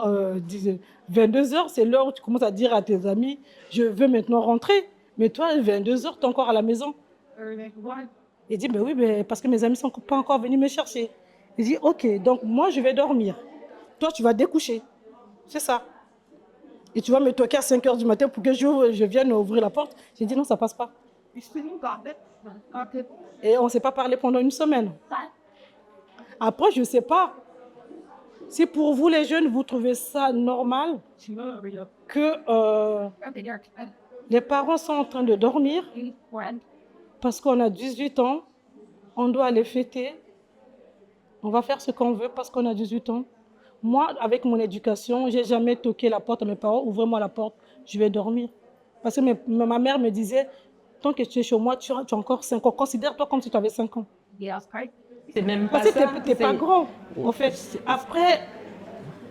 22h, c'est l'heure où tu commences à dire à tes amis, je veux maintenant rentrer. Mais toi, 22h, tu es encore à la maison. Il dit, oui, mais parce que mes amis ne sont pas encore venus me chercher. Il dit, ok, donc moi, je vais dormir. Toi, tu vas découcher. C'est ça. Et tu vas me toquer à 5h du matin pour que je vienne ouvrir la porte. J'ai dit, non, ça ne passe pas. Et on ne s'est pas parlé pendant une semaine. Après, je ne sais pas. Si pour vous, les jeunes, vous trouvez ça normal que les parents sont en train de dormir parce qu'on a 18 ans, on doit aller fêter, on va faire ce qu'on veut parce qu'on a 18 ans. Moi, avec mon éducation, je n'ai jamais toqué la porte à mes parents, ouvrez-moi la porte, je vais dormir. Parce que ma mère me disait, tant que tu es chez moi, tu as encore 5 ans, considère-toi comme si tu avais 5 ans. C'est même pas parce que ça. Tu n'es pas grand, en fait. Après,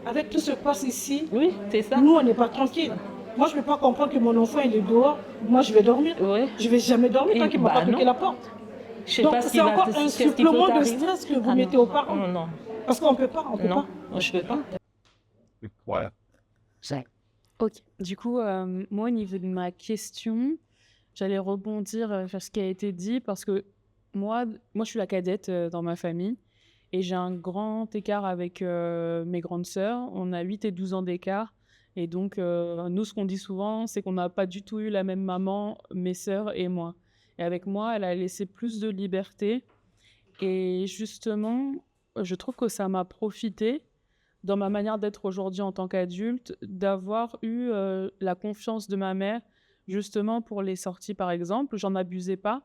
avec tout ce qui se passe ici, oui, c'est ça. Nous, on n'est pas tranquille. Moi, je ne peux pas comprendre que mon enfant il est dehors. Moi, je vais dormir. Oui. Je ne vais jamais dormir tant qu'il ne m'a pas toqué la porte. Je sais Donc pas ce qui c'est va encore te- un qu'est-ce qui peut supplément de t'arriver. stress que vous Ah mettez non, aux parents. non, non, Parce qu'on peut pas, on peut non, pas. je peux pas. Ouais. Ok. Du coup, moi, au niveau de ma question, j'allais rebondir sur ce qui a été dit parce que moi, je suis la cadette dans ma famille et j'ai un grand écart avec mes grandes sœurs. On a 8 et 12 ans d'écart. Et donc, nous, ce qu'on dit souvent, c'est qu'on n'a pas du tout eu la même maman, mes sœurs et moi. Et avec moi, elle a laissé plus de liberté. Et justement, je trouve que ça m'a profité dans ma manière d'être aujourd'hui en tant qu'adulte, d'avoir eu la confiance de ma mère, justement pour les sorties par exemple. J'en abusais pas,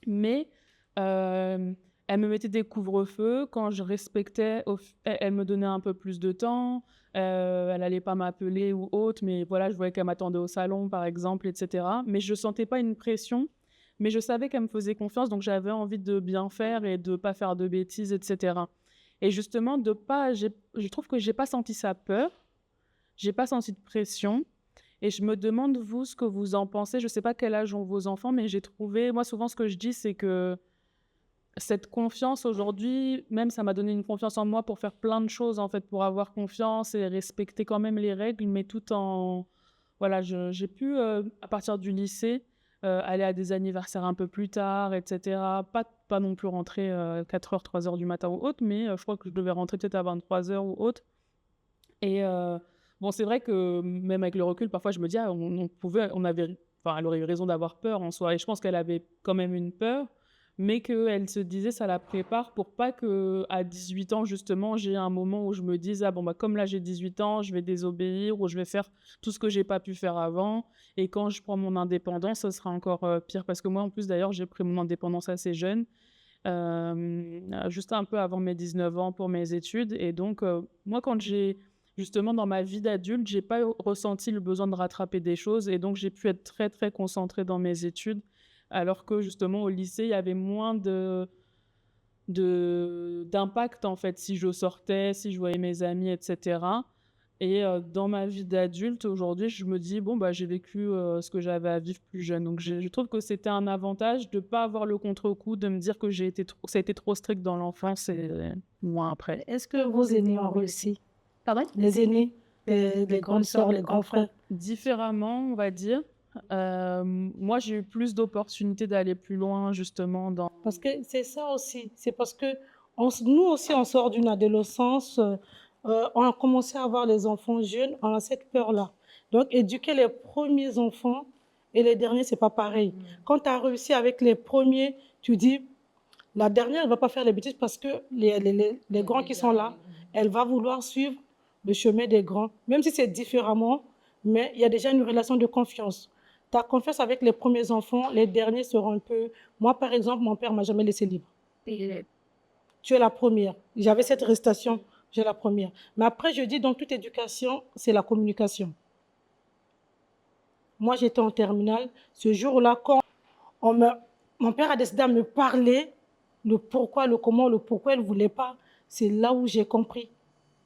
mais elle me mettait des couvre-feux. Quand je respectais, elle me donnait un peu plus de temps. Elle allait pas m'appeler ou autre, mais voilà, je voyais qu'elle m'attendait au salon par exemple, etc. Mais je sentais pas une pression, mais je savais qu'elle me faisait confiance, donc j'avais envie de bien faire et de pas faire de bêtises, etc. Et justement, je trouve que j'ai pas senti sa peur, j'ai pas senti de pression. Et je me demande, vous, ce que vous en pensez. Je sais pas quel âge ont vos enfants, mais j'ai trouvé, moi, souvent, ce que je dis, c'est que cette confiance aujourd'hui, même ça m'a donné une confiance en moi pour faire plein de choses, en fait, pour avoir confiance et respecter quand même les règles, mais tout en... Voilà, j'ai pu, à partir du lycée, aller à des anniversaires un peu plus tard, etc. Pas non plus rentrer 4h, 3h du matin ou autre, mais je crois que je devais rentrer peut-être à 23h ou autre. Et bon, c'est vrai que même avec le recul, parfois je me dis, ah, enfin, elle aurait eu raison d'avoir peur en soi. Et je pense qu'elle avait quand même une peur, mais qu'elle se disait, ça la prépare pour pas qu'à 18 ans, justement, j'ai un moment où je me dise, ah bon, bah, comme là j'ai 18 ans, je vais désobéir ou je vais faire tout ce que j'ai pas pu faire avant. Et quand je prends mon indépendance, ce sera encore pire. Parce que moi, en plus, d'ailleurs, j'ai pris mon indépendance assez jeune, juste un peu avant mes 19 ans pour mes études. Et donc, moi, quand justement, dans ma vie d'adulte, j'ai pas ressenti le besoin de rattraper des choses et donc j'ai pu être très, très concentrée dans mes études, alors que justement, au lycée, il y avait moins d'impact, en fait, si je sortais, si je voyais mes amis, etc. Et dans ma vie d'adulte, aujourd'hui, je me dis, bon, bah, j'ai vécu ce que j'avais à vivre plus jeune. Donc, je trouve que c'était un avantage de ne pas avoir le contre-coup, de me dire que ça a été trop strict dans l'enfance et moins après. Est-ce que vos aînés ont réussi? Pardon? Les aînés, les grandes sœurs, les grands frères? Différemment, on va dire. Moi, j'ai eu plus d'opportunités d'aller plus loin, justement, dans... Parce que c'est ça aussi. C'est parce que nous aussi, on sort d'une adolescence. On a commencé à avoir les enfants jeunes. On a cette peur-là. Donc, éduquer les premiers enfants et les derniers, c'est pas pareil. Quand tu as réussi avec les premiers, tu dis, la dernière, elle va pas faire les bêtises parce que les grands qui sont là, elle va vouloir suivre le chemin des grands. Même si c'est différemment, mais il y a déjà une relation de confiance. Tu as confiance avec les premiers enfants, les derniers seront un peu... Moi, par exemple, mon père ne m'a jamais laissé libre. Tu es la première. J'avais cette restation, j'ai la première. Mais après, je dis, dans toute éducation, c'est la communication. Moi, j'étais en terminale. Ce jour-là, quand mon père a décidé de me parler, le pourquoi, le comment, le pourquoi elle ne voulait pas, c'est là où j'ai compris.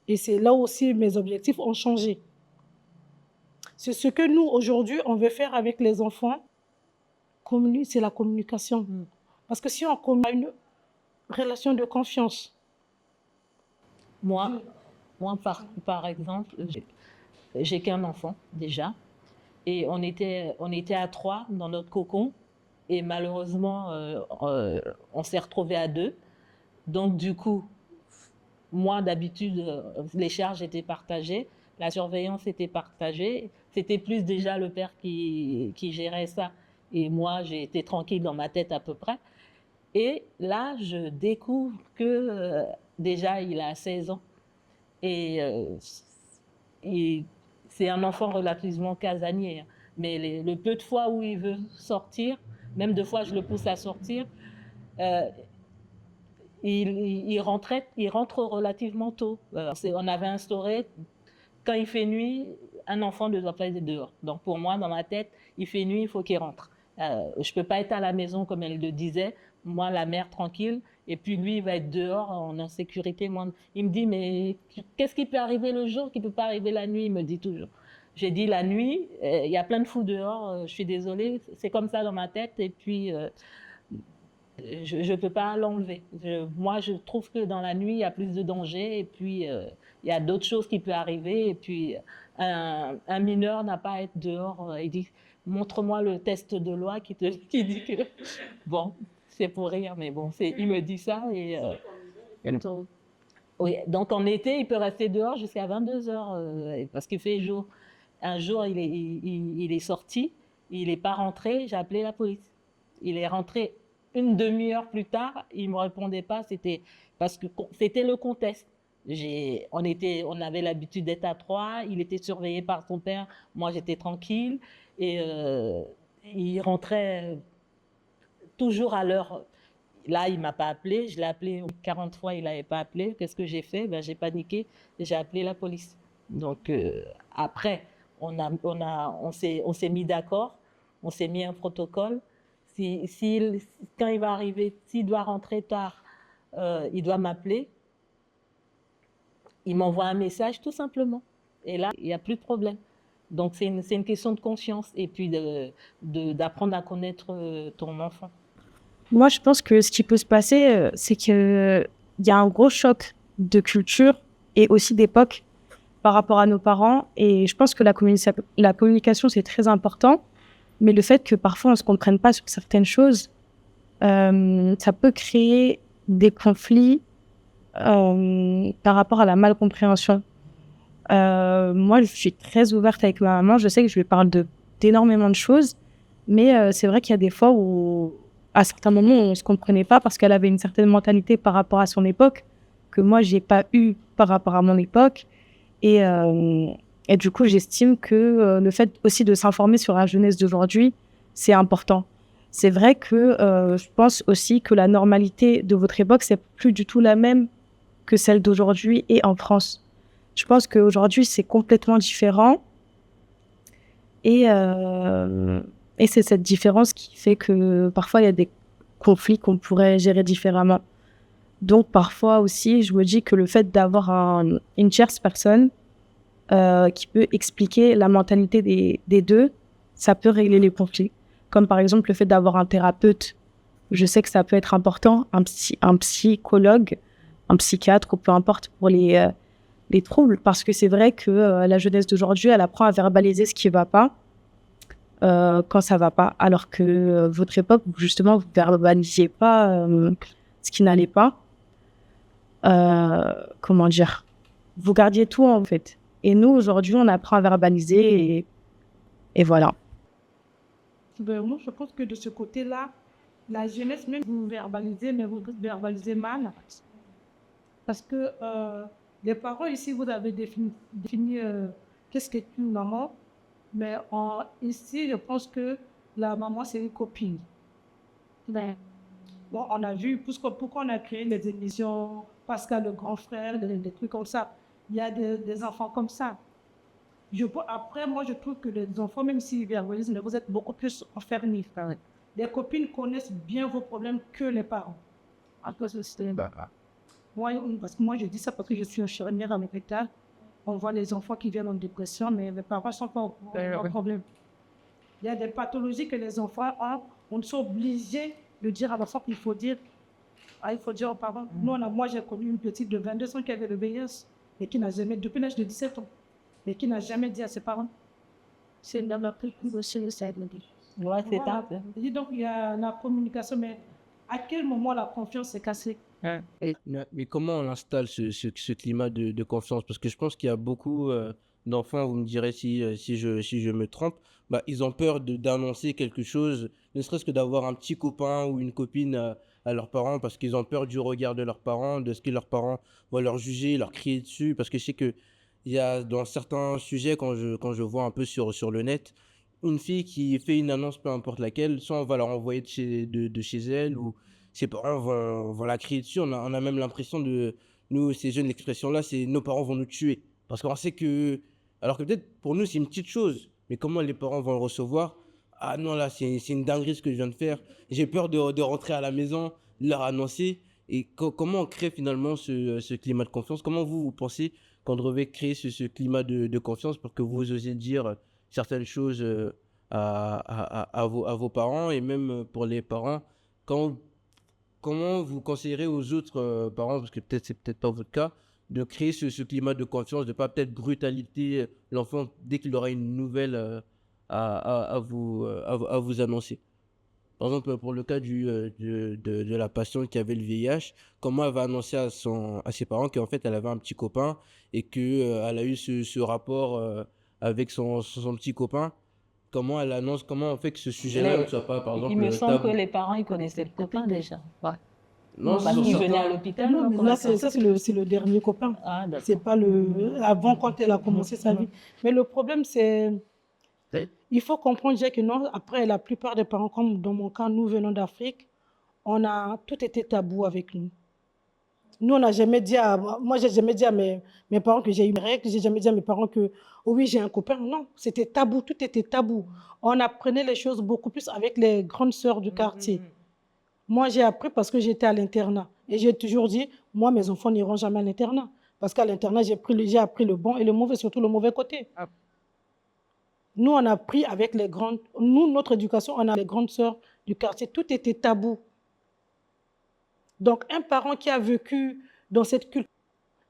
Et c'est là aussi mes objectifs ont changé. C'est ce que nous, aujourd'hui, on veut faire avec les enfants. C'est la communication. Parce que si on a une relation de confiance. Moi par exemple, j'ai qu'un enfant déjà. Et on était à 3 dans notre cocon. Et malheureusement, on s'est retrouvés à 2. Donc du coup, moi d'habitude, les charges étaient partagées. La surveillance était partagée. C'était plus déjà le père qui gérait ça. Et moi, j'étais tranquille dans ma tête à peu près. Et là, je découvre que déjà, il a 16 ans. Et c'est un enfant relativement casanier. Hein. Mais le peu de fois où il veut sortir, même 2 fois, je le pousse à sortir, il rentre relativement tôt. On avait instauré, quand il fait nuit, un enfant ne doit pas être dehors. Donc pour moi, dans ma tête, il fait nuit, il faut qu'il rentre. Je ne peux pas être à la maison, comme elle le disait, moi, la mère tranquille, et puis lui, il va être dehors en insécurité. Il me dit, mais qu'est-ce qui peut arriver le jour qui ne peut pas arriver la nuit? Il me dit toujours. J'ai dit, la nuit, il y a plein de fous dehors, je suis désolée, c'est comme ça dans ma tête. Et puis, je ne peux pas l'enlever. Moi, je trouve que dans la nuit, il y a plus de danger et puis il y a d'autres choses qui peuvent arriver. Et puis, un mineur n'a pas à être dehors. Il dit, montre-moi le test de loi qui dit que... Bon, c'est pour rire, mais bon, il me dit ça. Donc, oui, donc en été, il peut rester dehors jusqu'à 22 heures parce qu'il fait jour. Un jour, il est sorti, il n'est pas rentré, j'ai appelé la police. Il est rentré une demi-heure plus tard, il ne me répondait pas, c'était parce que c'était le contexte. On avait l'habitude d'être à trois, il était surveillé par son père, moi j'étais tranquille, et il rentrait toujours à l'heure. Là, il ne m'a pas appelé, je l'ai appelé 40 fois, il n'avait pas appelé. Qu'est-ce que j'ai fait? J'ai paniqué et j'ai appelé la police. Donc après, on s'est mis d'accord, on s'est mis un protocole. Quand il va arriver, s'il doit rentrer tard, il doit m'appeler. Il m'envoie un message tout simplement. Et là, il n'y a plus de problème. Donc c'est une question de conscience et puis d'apprendre à connaître ton enfant. Moi, je pense que ce qui peut se passer, c'est qu'il y a un gros choc de culture et aussi d'époque par rapport à nos parents. Et je pense que la communication, c'est très important. Mais le fait que parfois, on ne se comprenne pas sur certaines choses, ça peut créer des conflits par rapport à la malcompréhension. Moi, je suis très ouverte avec ma maman. Je sais que je lui parle d'énormément de choses. Mais c'est vrai qu'il y a des fois où, à certains moments, on ne se comprenait pas parce qu'elle avait une certaine mentalité par rapport à son époque que moi, je n'ai pas eu par rapport à mon époque. Et du coup, j'estime que le fait aussi de s'informer sur la jeunesse d'aujourd'hui, c'est important. C'est vrai que je pense aussi que la normalité de votre époque, c'est plus du tout la même que celle d'aujourd'hui et en France. Je pense qu'aujourd'hui, c'est complètement différent. Et c'est cette différence qui fait que parfois, il y a des conflits qu'on pourrait gérer différemment. Donc, parfois aussi, je me dis que le fait d'avoir une tierce personne qui peut expliquer la mentalité des deux, ça peut régler les conflits. Comme par exemple le fait d'avoir un thérapeute. Je sais que ça peut être important, un psychologue, un psychiatre, ou peu importe pour les troubles. Parce que c'est vrai que la jeunesse d'aujourd'hui, elle apprend à verbaliser ce qui ne va pas quand ça ne va pas. Alors que votre époque, justement, vous ne verbalisiez pas ce qui n'allait pas. Comment dire? Vous gardiez tout en fait. Et nous, aujourd'hui, on apprend à verbaliser et voilà. Moi, je pense que de ce côté-là, la jeunesse, même vous verbalisez, mais vous verbalisez mal. Parce que les parents, ici, vous avez défini qu'est-ce qu'est une maman. Mais ici, je pense que la maman, c'est une copine. Mais, bon, on a vu pourquoi on a créé les émissions Pascal le grand frère, des trucs comme ça. Il y a des enfants comme ça. Après, moi, je trouve que les enfants, même s'ils verbalisent, mais vous êtes beaucoup plus enfermés. Les copines connaissent bien vos problèmes que les parents. À cause de ce parce que moi, je dis ça parce que je suis infirmière à l'hôpital. On voit les enfants qui viennent en dépression, mais les parents ne sont pas au courant de leurs problèmes. Il y a des pathologies que les enfants ont. On est obligé de dire à l'enfant qu'il faut dire. Il faut dire aux parents. Moi, j'ai connu une petite de 22 ans qui avait le VIH et qui n'a jamais, depuis l'âge de 17 ans, et qui n'a jamais dit à ses parents. C'est dans la précaution, ça a dit. Ouais, c'est ça. Donc, il y a la communication, mais à quel moment la confiance est cassée? Mais comment on installe ce climat de confiance? Parce que je pense qu'il y a beaucoup d'enfants, vous me direz si je me trompe, ils ont peur d'annoncer quelque chose, ne serait-ce que d'avoir un petit copain ou une copine à leurs parents, parce qu'ils ont peur du regard de leurs parents, de ce que leurs parents vont leur juger, leur crier dessus. Parce que je sais qu'il y a dans certains sujets, quand je vois un peu sur le net, une fille qui fait une annonce, peu importe laquelle, soit on va la renvoyer de chez elle, ou ses parents vont la crier dessus. On a même l'impression nous, ces jeunes, l'expression-là, c'est nos parents vont nous tuer. Parce qu'on sait que, alors que peut-être pour nous, c'est une petite chose, mais comment les parents vont le recevoir? Ah non, là, c'est une dinguerie ce que je viens de faire. J'ai peur de rentrer à la maison, de leur annoncer. Et comment on crée finalement ce climat de confiance? Comment vous pensez qu'on devrait créer ce climat de confiance pour que vous osiez dire certaines choses à vos parents, et même pour les parents, quand comment vous conseillerez aux autres parents, parce que peut-être c'est peut-être pas votre cas, de créer ce climat de confiance, de pas peut-être brutalité l'enfant dès qu'il aura une nouvelle à vous annoncer. Par exemple, pour le cas de la patiente qui avait le VIH, comment elle va annoncer à ses parents qu'en fait elle avait un petit copain et qu'elle a eu ce rapport avec son petit copain. Comment elle annonce, comment on fait que ce sujet-là ne soit pas, par Il exemple, me semble que tabou. les parents, ils connaissaient le copain déjà. Ouais. Non, Parce sur qu'ils certains- venaient à l'hôpital. Non, non, mais comment là, ça c'est le dernier copain. Ah, d'accord. C'est pas avant quand elle a commencé sa vie. Mais le problème, c'est, il faut comprendre déjà que non, après, la plupart des parents, comme dans mon cas, nous venons d'Afrique, tout était tabou avec nous. Nous, on n'a jamais dit moi, j'ai jamais dit à mes parents que j'ai eu mes règles, j'ai jamais dit à mes parents que, oh oui, j'ai un copain. Non, c'était tabou, tout était tabou. On apprenait les choses beaucoup plus avec les grandes sœurs du quartier. Moi, j'ai appris parce que j'étais à l'internat. Et j'ai toujours dit, moi, mes enfants n'iront jamais à l'internat. Parce qu'à l'internat, j'ai appris le bon et le mauvais, surtout le mauvais côté. Nous, on a appris avec les grandes... Nous, notre éducation, on a les grandes sœurs du quartier. Tout était tabou. Donc, un parent qui a vécu dans cette culture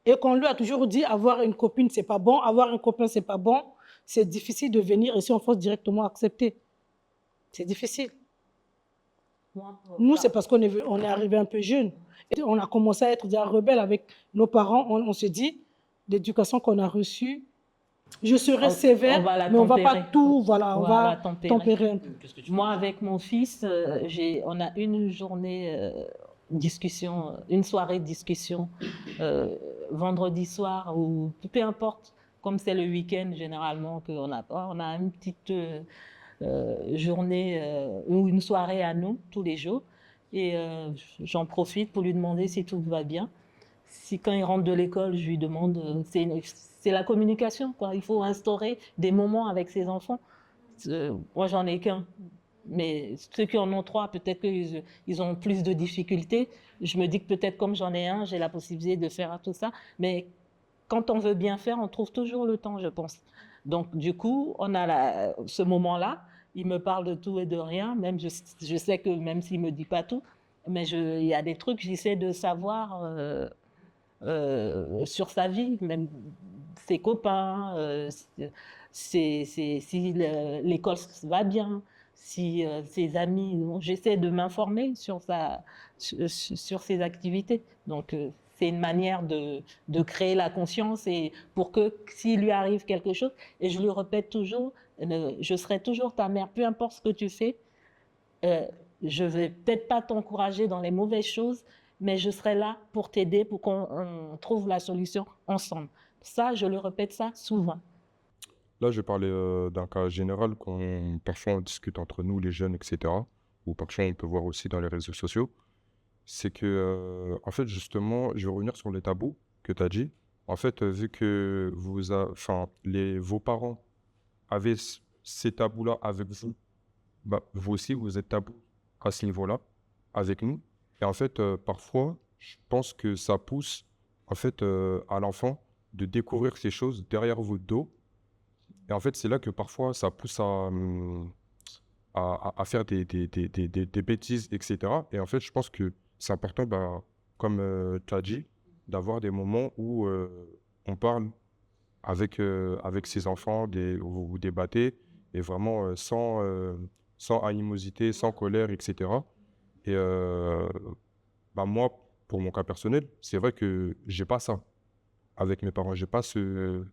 et qu'on lui a toujours dit avoir une copine, c'est pas bon, avoir un copain, c'est pas bon, c'est difficile de venir ici en France directement accepter. C'est difficile. Nous, c'est parce qu'on est arrivé un peu jeune. Et on a commencé à être déjà rebelles avec nos parents. On se dit, l'éducation qu'on a reçue, je serai sévère, mais on ne va pas tout, voilà, on va tempérer un peu. Moi, avec mon fils, on a une journée discussion, une soirée de discussion, vendredi soir, ou peu importe, comme c'est le week-end généralement qu'on on a une petite journée ou une soirée à nous, tous les jours. Et j'en profite pour lui demander si tout va bien. Si quand il rentre de l'école, je lui demande, c'est la communication, quoi. Il faut instaurer des moments avec ses enfants. Moi, j'en ai qu'un. Mais ceux qui en ont trois, peut-être qu'ils ont plus de difficultés. Je me dis que peut-être comme j'en ai un, j'ai la possibilité de faire tout ça. Mais quand on veut bien faire, on trouve toujours le temps, je pense. Donc, du coup, on a ce moment-là. Il me parle de tout et de rien. Même je sais que même s'il ne me dit pas tout, mais il y a des trucs, j'essaie de savoir sur sa vie, même ses copains, si l'école va bien, si ses amis. J'essaie de m'informer sur ses activités. Donc, c'est une manière de créer la conscience et pour que s'il lui arrive quelque chose, et je lui répète toujours, je serai toujours ta mère, peu importe ce que tu fais. Je ne vais peut-être pas t'encourager dans les mauvaises choses, mais je serai là pour t'aider, pour qu'on trouve la solution ensemble. Ça, je le répète ça souvent. Là, je vais parler d'un cas général parfois on discute entre nous, les jeunes, etc. Ou parfois on peut voir aussi dans les réseaux sociaux. C'est que, en fait, justement, je vais revenir sur les tabous que tu as dit. En fait, vu que vos parents avaient ces tabous-là avec vous, bah, vous aussi, vous êtes tabou à ce niveau-là, avec nous. Et en fait, parfois, je pense que ça pousse, en fait, à l'enfant de découvrir ces choses derrière votre dos. Et en fait, c'est là que parfois, ça pousse à faire des bêtises, etc. Et en fait, je pense que c'est important, bah, comme tu as dit, d'avoir des moments où on parle avec ses enfants, vous débattez, et vraiment sans animosité, sans colère, etc. Et bah, moi, pour mon cas personnel, c'est vrai que j'ai pas ça avec mes parents. J'ai pas ce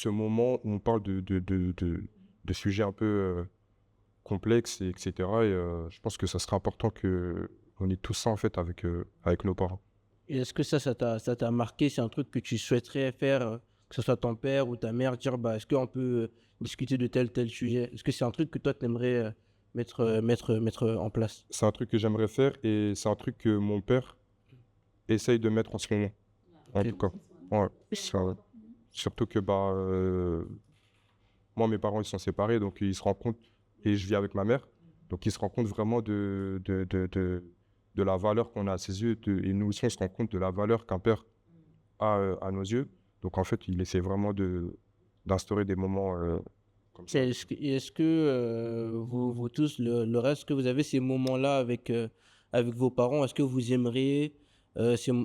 moment où on parle de sujets un peu complexes, etc. Et je pense que ça serait important qu'on ait tout ça en fait avec nos parents. Et est-ce que ça t'a marqué? C'est un truc que tu souhaiterais faire, que ce soit ton père ou ta mère, dire bah, est-ce qu'on peut discuter de tel sujet? Est-ce que c'est un truc que toi, tu aimerais mettre en place? C'est un truc que j'aimerais faire et c'est un truc que mon père essaye de mettre en ce moment. En tout cas. Ouais, surtout que bah, moi, mes parents ils sont séparés, donc ils se rendent compte, et je vis avec ma mère, donc ils se rendent compte vraiment de la valeur qu'on a à ses yeux, et nous aussi on se rend compte de la valeur qu'un père a à nos yeux. Donc en fait, il essaie vraiment d'instaurer des moments comme ça. Est-ce que vous tous, le reste, que vous avez ces moments-là avec avec vos parents, est-ce que vous aimeriez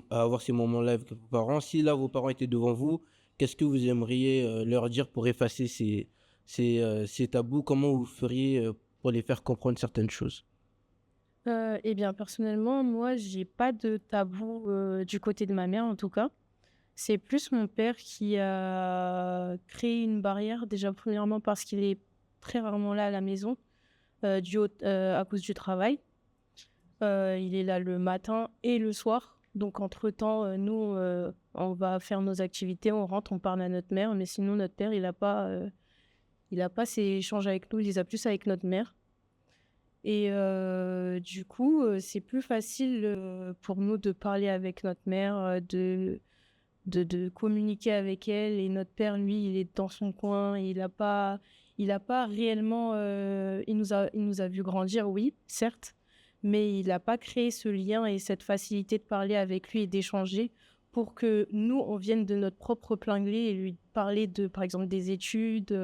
avoir ces moments-là avec vos parents? Si là, vos parents étaient devant vous, qu'est-ce que vous aimeriez leur dire pour effacer ces tabous? Comment vous feriez pour les faire comprendre certaines choses? Eh bien, personnellement, moi, j'ai pas de tabou du côté de ma mère, en tout cas. C'est plus mon père qui a créé une barrière, déjà, premièrement, parce qu'il est très rarement là à la maison, à cause du travail. Il est là le matin et le soir. Donc, entre-temps, nous, on va faire nos activités, on rentre, on parle à notre mère. Mais sinon, notre père, il a pas ces échanges avec nous, il les a plus avec notre mère. Et du coup, c'est plus facile pour nous de parler avec notre mère, de communiquer avec elle. Et notre père, lui, il est dans son coin. Il a pas réellement... il nous a vu grandir, oui, certes, mais il n'a pas créé ce lien et cette facilité de parler avec lui et d'échanger pour que nous, on vienne de notre propre plein gré et lui parler de, par exemple, des études,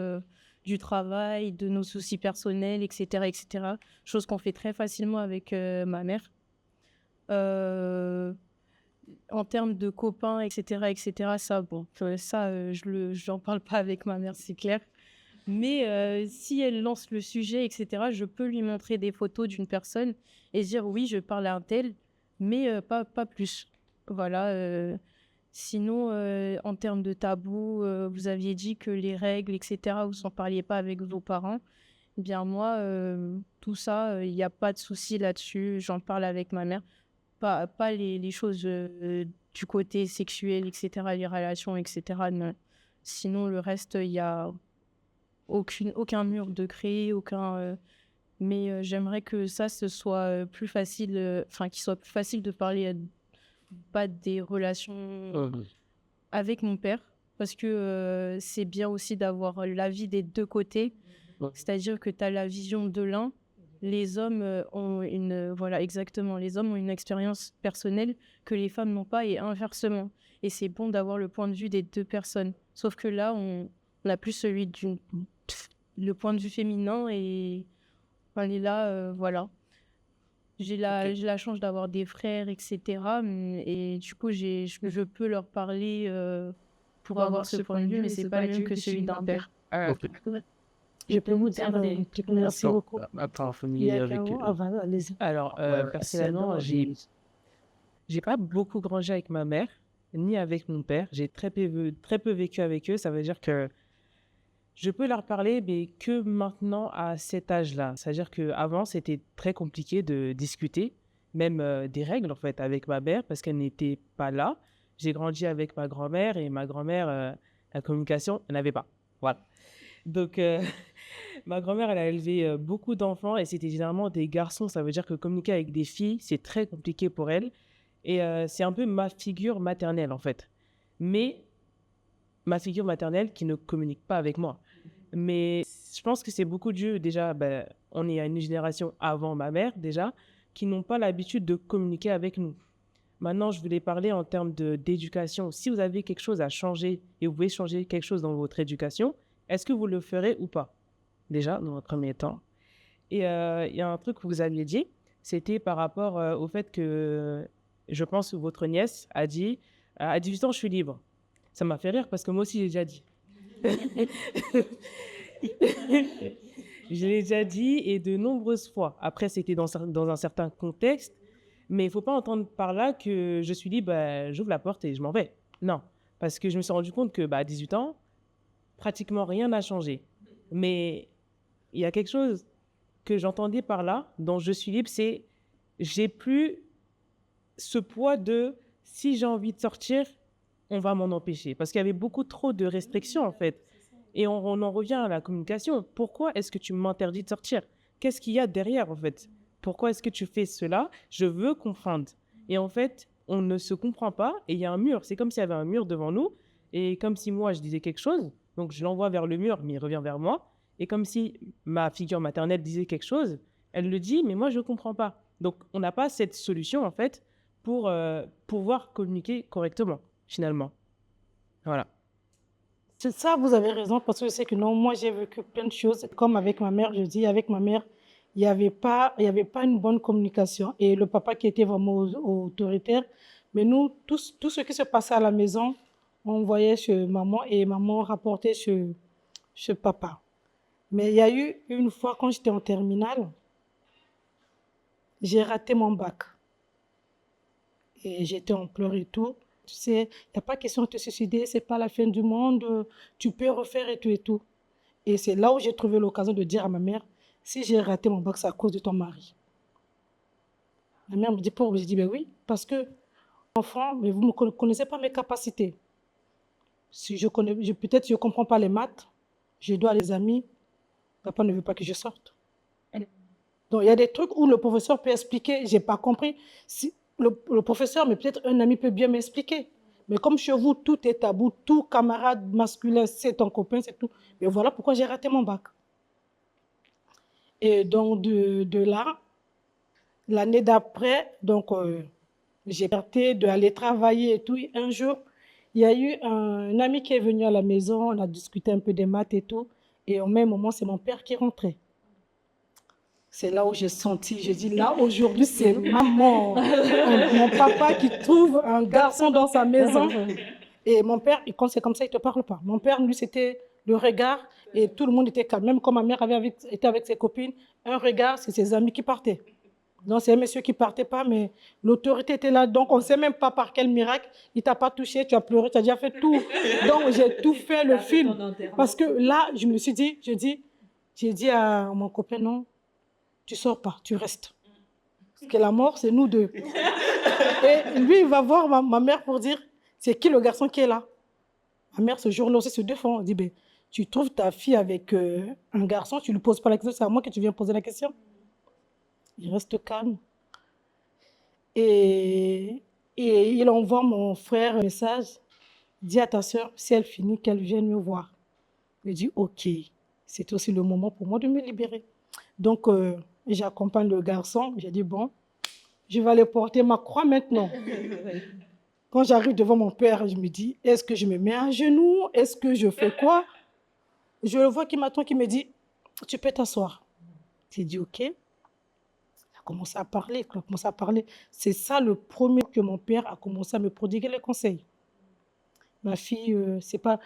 du travail, de nos soucis personnels, etc., etc. Chose qu'on fait très facilement avec ma mère. En termes de copains, etc., etc., ça, bon, j'en parle pas avec ma mère, c'est clair. Mais si elle lance le sujet, etc., je peux lui montrer des photos d'une personne et dire oui, je parle à un tel, mais pas plus. Voilà. Sinon, en termes de tabou, vous aviez dit que les règles, etc., vous n'en parliez pas avec vos parents. Eh bien, moi, tout ça, il n'y a pas de souci là-dessus. J'en parle avec ma mère. Pas les choses du côté sexuel, etc., les relations, etc. Non. Sinon, le reste, il n'y a aucun mur de créer, mais j'aimerais que ça, ce soit plus facile, qu'il soit plus facile de parler pas des relations avec mon père, parce que c'est bien aussi d'avoir l'avis des deux côtés, c'est-à-dire que tu as la vision de l'un. Les hommes voilà, exactement, les hommes ont une expérience personnelle que les femmes n'ont pas et inversement. Et c'est bon d'avoir le point de vue des deux personnes. Sauf que là, on n'a plus le point de vue féminin et on est là, voilà. J'ai la chance d'avoir des frères, etc. Et du coup, je peux leur parler pour avoir ce point de vue, mais c'est pas le même que celui d'un père. Je peux vous dire merci beaucoup. Attends, Il y familier a avec. Caro, allez-y. Alors, personnellement, j'ai pas beaucoup grandi avec ma mère, ni avec mon père. J'ai très peu vécu avec eux. Ça veut dire que je peux leur parler, mais que maintenant à cet âge-là. C'est-à-dire qu'avant, c'était très compliqué de discuter, même des règles en fait, avec ma mère, parce qu'elle n'était pas là. J'ai grandi avec ma grand-mère et ma grand-mère, la communication, elle n'avait pas. Voilà. Donc, ma grand-mère, elle a élevé beaucoup d'enfants et c'était généralement des garçons. Ça veut dire que communiquer avec des filles, c'est très compliqué pour elle. Et c'est un peu ma figure maternelle, en fait. Mais ma figure maternelle qui ne communique pas avec moi. Mais je pense que c'est beaucoup dû, déjà, on est à une génération avant ma mère, déjà, qui n'ont pas l'habitude de communiquer avec nous. Maintenant, je voulais parler en termes d'éducation. Si vous avez quelque chose à changer et vous pouvez changer quelque chose dans votre éducation, est-ce que vous le ferez ou pas? Déjà, dans un premier temps. Et il y a un truc que vous aviez dit, c'était par rapport au fait que, je pense que votre nièce a dit « à 18 ans, je suis libre ». Ça m'a fait rire parce que moi aussi, j'ai déjà dit. Je l'ai déjà dit et de nombreuses fois. Après, c'était dans un certain contexte, mais il ne faut pas entendre par là que je suis libre, j'ouvre la porte et je m'en vais. Non, parce que je me suis rendu compte que à 18 ans, pratiquement rien n'a changé. Mais il y a quelque chose que j'entendais par là, dont je suis libre, c'est j'ai plus ce poids de si j'ai envie de sortir, on va m'en empêcher. Parce qu'il y avait beaucoup trop de restrictions, en fait. Et on en revient à la communication. Pourquoi est-ce que tu m'interdis de sortir? Qu'est-ce qu'il y a derrière, en fait? Pourquoi est-ce que tu fais cela? Je veux comprendre. Et en fait, on ne se comprend pas et il y a un mur. C'est comme s'il y avait un mur devant nous. Et comme si moi, je disais quelque chose, donc je l'envoie vers le mur, mais il revient vers moi. Et comme si ma figure maternelle disait quelque chose, elle le dit, mais moi, je ne comprends pas. Donc, on n'a pas cette solution, en fait, pour pouvoir communiquer correctement, finalement. Voilà. C'est ça, vous avez raison, parce que c'est que non, moi j'ai vécu plein de choses. Comme avec ma mère, je dis, avec ma mère, il y avait pas une bonne communication. Et le papa qui était vraiment autoritaire, mais nous, tout ce qui se passait à la maison, on voyait chez maman et maman rapportait chez papa. Mais il y a eu une fois, quand j'étais en terminale, j'ai raté mon bac. Et j'étais en pleurs et tout. Tu sais, il n'y a pas question de te suicider, c'est pas la fin du monde, tu peux refaire et tout et tout. Et c'est là où j'ai trouvé l'occasion de dire à ma mère, si j'ai raté mon bac, c'est à cause de ton mari. Ma mère me dit, pourquoi? J'ai dit, ben oui, parce que, enfant, mais vous ne connaissez pas mes capacités. Si peut-être je ne comprends pas les maths, je dois à les amis, papa ne veut pas que je sorte. Donc, il y a des trucs où le professeur peut expliquer, je n'ai pas compris. Si, le professeur, mais peut-être un ami peut bien m'expliquer. Mais comme chez vous, tout est tabou, tout camarade masculin, c'est ton copain, c'est tout. Mais voilà pourquoi j'ai raté mon bac. Et donc, de là, l'année d'après, donc, j'ai arrêté d'aller travailler et tout. Un jour, il y a eu un ami qui est venu à la maison, on a discuté un peu des maths et tout. Et au même moment, c'est mon père qui rentrait. C'est là où j'ai senti, j'ai dit, là, aujourd'hui, c'est maman, mon papa qui trouve un garçon dans sa maison. Et mon père, quand c'est comme ça, il ne te parle pas. Mon père, lui, c'était le regard et tout le monde était calme. Même quand ma mère était avec ses copines, un regard, c'est ses amis qui partaient. Donc, c'est un monsieur qui ne partait pas, mais l'autorité était là. Donc, on ne sait même pas par quel miracle, il ne t'a pas touché, tu as pleuré, tu as déjà fait tout. Donc, j'ai tout fait, le film. Parce que là, je me suis dit, j'ai dit à mon copain, non, tu ne sors pas, tu restes. Parce que la mort, c'est nous deux. Et lui, il va voir ma mère pour dire, c'est qui le garçon qui est là? Ma mère, ce jour-là aussi, se défend. Elle dit, ben, tu trouves ta fille avec un garçon, tu ne lui poses pas la question, c'est à moi que tu viens poser la question. Il reste calme. Et il envoie mon frère un message, dis à ta soeur, si elle finit, qu'elle vienne me voir. Il dit, ok, c'est aussi le moment pour moi de me libérer. Donc, j'accompagne le garçon, j'ai dit, bon, je vais aller porter ma croix maintenant. Quand j'arrive devant mon père, je me dis, est-ce que je me mets à genoux? Est-ce que je fais quoi? Je le vois qui m'attend, qui me dit, tu peux t'asseoir. J'ai dit, ok. Il a commencé à parler, C'est ça le premier que mon père a commencé à me prodiguer les conseils. Ma fille, c'est pas...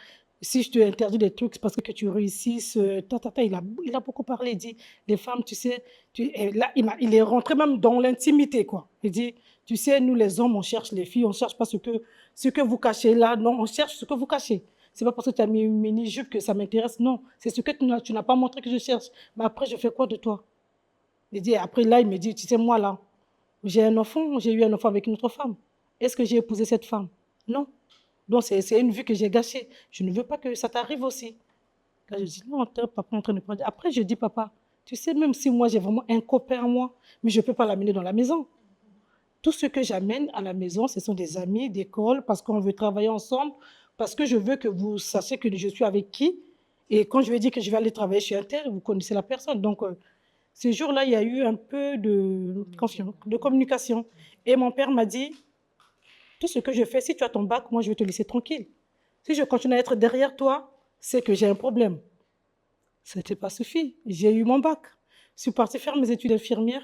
Si je te interdis des trucs, c'est parce que tu réussisses. Il a beaucoup parlé. Il dit, les femmes, tu sais... là, il est rentré même dans l'intimité, quoi. Il dit, tu sais, nous les hommes, on cherche les filles, on ne cherche pas ce que vous cachez là. Non, on cherche ce que vous cachez. Ce n'est pas parce que tu as mis une mini-jupe que ça m'intéresse. Non, c'est ce que tu n'as pas montré que je cherche. Mais après, je fais quoi de toi? Il dit, après là, il me dit, tu sais, moi là, j'ai un enfant, j'ai eu un enfant avec une autre femme. Est-ce que j'ai épousé cette femme? Non. Donc, c'est une vie que j'ai gâchée. Je ne veux pas que ça t'arrive aussi. Là, je dis, non, papa est en train de prendre. Après, je dis, papa, tu sais, même si moi, j'ai vraiment un copain à moi, mais je ne peux pas l'amener dans la maison. Tout ce que j'amène à la maison, ce sont des amis d'école, parce qu'on veut travailler ensemble, parce que je veux que vous sachiez que je suis avec qui. Et quand je vais dire que je vais aller travailler chez un tel, vous connaissez la personne. Donc, ce jour-là, il y a eu un peu de communication. Et mon père m'a dit, tout ce que je fais, si tu as ton bac, moi, je vais te laisser tranquille. Si je continue à être derrière toi, c'est que j'ai un problème. Ça n'était pas suffi. J'ai eu mon bac. Je suis partie faire mes études d'infirmière.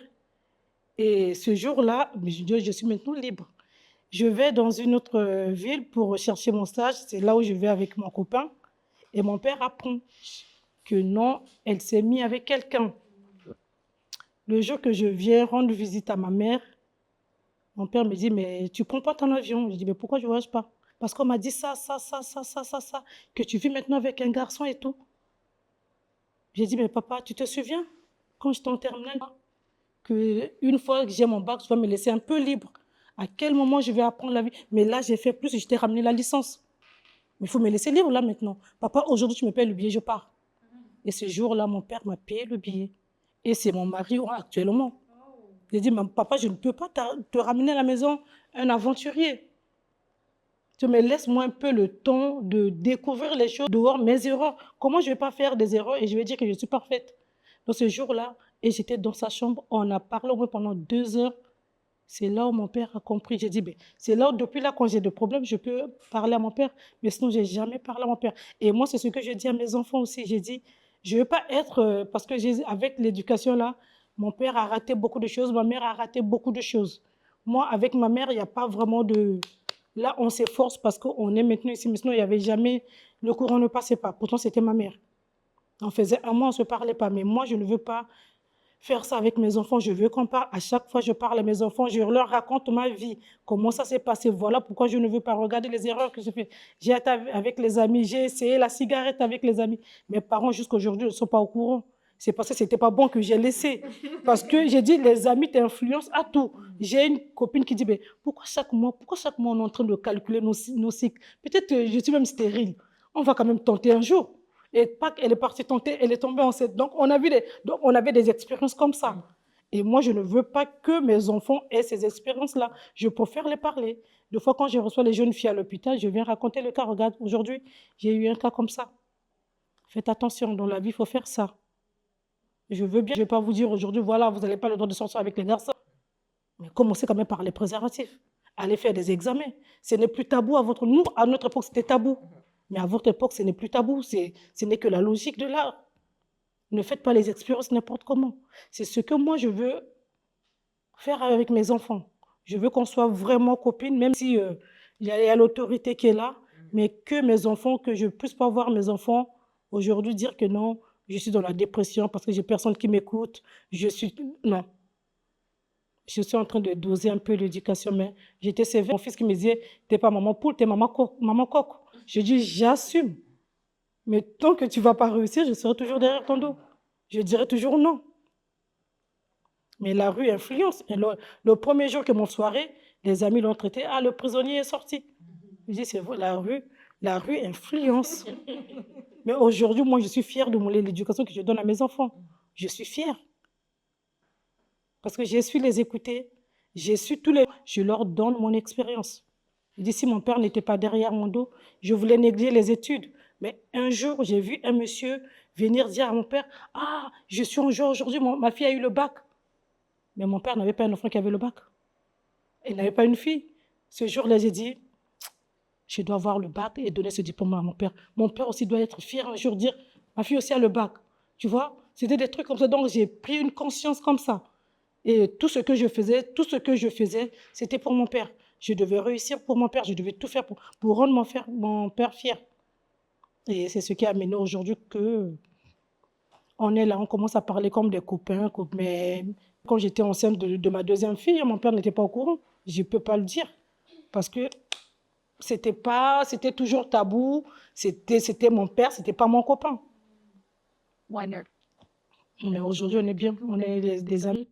Et ce jour-là, je suis maintenant libre. Je vais dans une autre ville pour chercher mon stage. C'est là où je vais avec mon copain. Et mon père apprend que non, elle s'est mise avec quelqu'un. Le jour que je viens rendre visite à ma mère, mon père me dit, mais tu ne prends pas ton avion. Je dis, mais pourquoi je ne voyage pas? Parce qu'on m'a dit ça, que tu vis maintenant avec un garçon et tout. J'ai dit, mais papa, tu te souviens, quand j'étais en terminale, qu'une fois que j'ai mon bac, je dois me laisser un peu libre. À quel moment je vais apprendre la vie? Mais là, j'ai fait plus, je t'ai ramené la licence. Mais il faut me laisser libre là maintenant. Papa, aujourd'hui, tu me payes le billet, je pars. Et ce jour-là, mon père m'a payé le billet. Et c'est mon mari actuellement. J'ai dit, papa, je ne peux pas te ramener à la maison un aventurier. Tu me laisses moi un peu le temps de découvrir les choses dehors, mes erreurs. Comment je ne vais pas faire des erreurs et je vais dire que je suis parfaite? Donc ce jour-là, et j'étais dans sa chambre, on a parlé au moins pendant 2 heures. C'est là où mon père a compris. J'ai dit, c'est là où, depuis là, quand j'ai des problèmes, je peux parler à mon père. Mais sinon, je n'ai jamais parlé à mon père. Et moi, c'est ce que je dis à mes enfants aussi. J'ai dit, je ne veux pas être, parce que avec l'éducation là, Mon père a raté beaucoup de choses, ma mère a raté beaucoup de choses. Moi, avec ma mère, il n'y a pas vraiment de... Là, on s'efforce parce qu'on est maintenant ici. Mais sinon, il n'y avait jamais... Le courant ne passait pas. Pourtant, c'était ma mère. On faisait un mois, on ne se parlait pas. Mais moi, je ne veux pas faire ça avec mes enfants. Je veux qu'on parle. À chaque fois, je parle à mes enfants. Je leur raconte ma vie. Comment ça s'est passé. Voilà pourquoi je ne veux pas regarder les erreurs que j'ai faites. J'ai été avec les amis. J'ai essayé la cigarette avec les amis. Mes parents, jusqu'à aujourd'hui, ne sont pas au courant. C'est parce que ce n'était pas bon que j'ai laissé. Parce que j'ai dit, les amis t'influencent à tout. J'ai une copine qui dit, mais pourquoi chaque mois on est en train de calculer nos cycles? Peut-être que je suis même stérile. On va quand même tenter un jour. Et Pâques, elle est partie tenter, elle est tombée enceinte. Donc, on avait des expériences comme ça. Et moi, je ne veux pas que mes enfants aient ces expériences-là. Je préfère les parler. Des fois, quand je reçois les jeunes filles à l'hôpital, je viens raconter le cas. Regarde, aujourd'hui, j'ai eu un cas comme ça. Faites attention, dans la vie, il faut faire ça. Je veux bien, je ne vais pas vous dire aujourd'hui, voilà, vous n'avez pas le droit de sortir avec les garçons. Mais commencez quand même par les préservatifs. Allez faire des examens. Ce n'est plus tabou à votre... Nous, à notre époque, c'était tabou. Mais à votre époque, ce n'est plus tabou. Ce n'est que la logique de l'art. Ne faites pas les expériences n'importe comment. C'est ce que moi, je veux faire avec mes enfants. Je veux qu'on soit vraiment copines, même si il y a l'autorité qui est là, mais que mes enfants, que je ne puisse pas voir mes enfants aujourd'hui dire que non, je suis dans la dépression parce que j'ai personne qui m'écoute. Non. Je suis en train de doser un peu l'éducation, mais j'étais sévère. Mon fils qui me disait, t'es pas maman poule, t'es maman coq. Je dis, j'assume. Mais tant que tu ne vas pas réussir, je serai toujours derrière ton dos. Je dirai toujours non. Mais la rue influence. Et le premier jour que mon soirée, les amis l'ont traité, ah, le prisonnier est sorti. Je dis, c'est vrai, la rue influence. Mais aujourd'hui, moi, je suis fière de l'éducation que je donne à mes enfants. Je suis fière. Parce que j'ai su les écouter. Je leur donne mon expérience. Je dis, si mon père n'était pas derrière mon dos, je voulais négliger les études. Mais un jour, j'ai vu un monsieur venir dire à mon père, ah, je suis en joie aujourd'hui, ma fille a eu le bac. Mais mon père n'avait pas un enfant qui avait le bac. Il n'avait pas une fille. Ce jour-là, j'ai dit, je dois avoir le bac et donner ce diplôme à mon père. Mon père aussi doit être fier un jour, dire, ma fille aussi a le bac. Tu vois, c'était des trucs comme ça. Donc, j'ai pris une conscience comme ça. Et tout ce que je faisais, c'était pour mon père. Je devais réussir pour mon père. Je devais tout faire pour rendre mon père fier. Et c'est ce qui a amené aujourd'hui qu'on est là, on commence à parler comme des copains. Mais quand j'étais enceinte de ma deuxième fille, mon père n'était pas au courant. Je ne peux pas le dire. Parce que c'était toujours tabou. C'était mon père, c'était pas mon copain. Mais aujourd'hui, on est bien, on est des amis.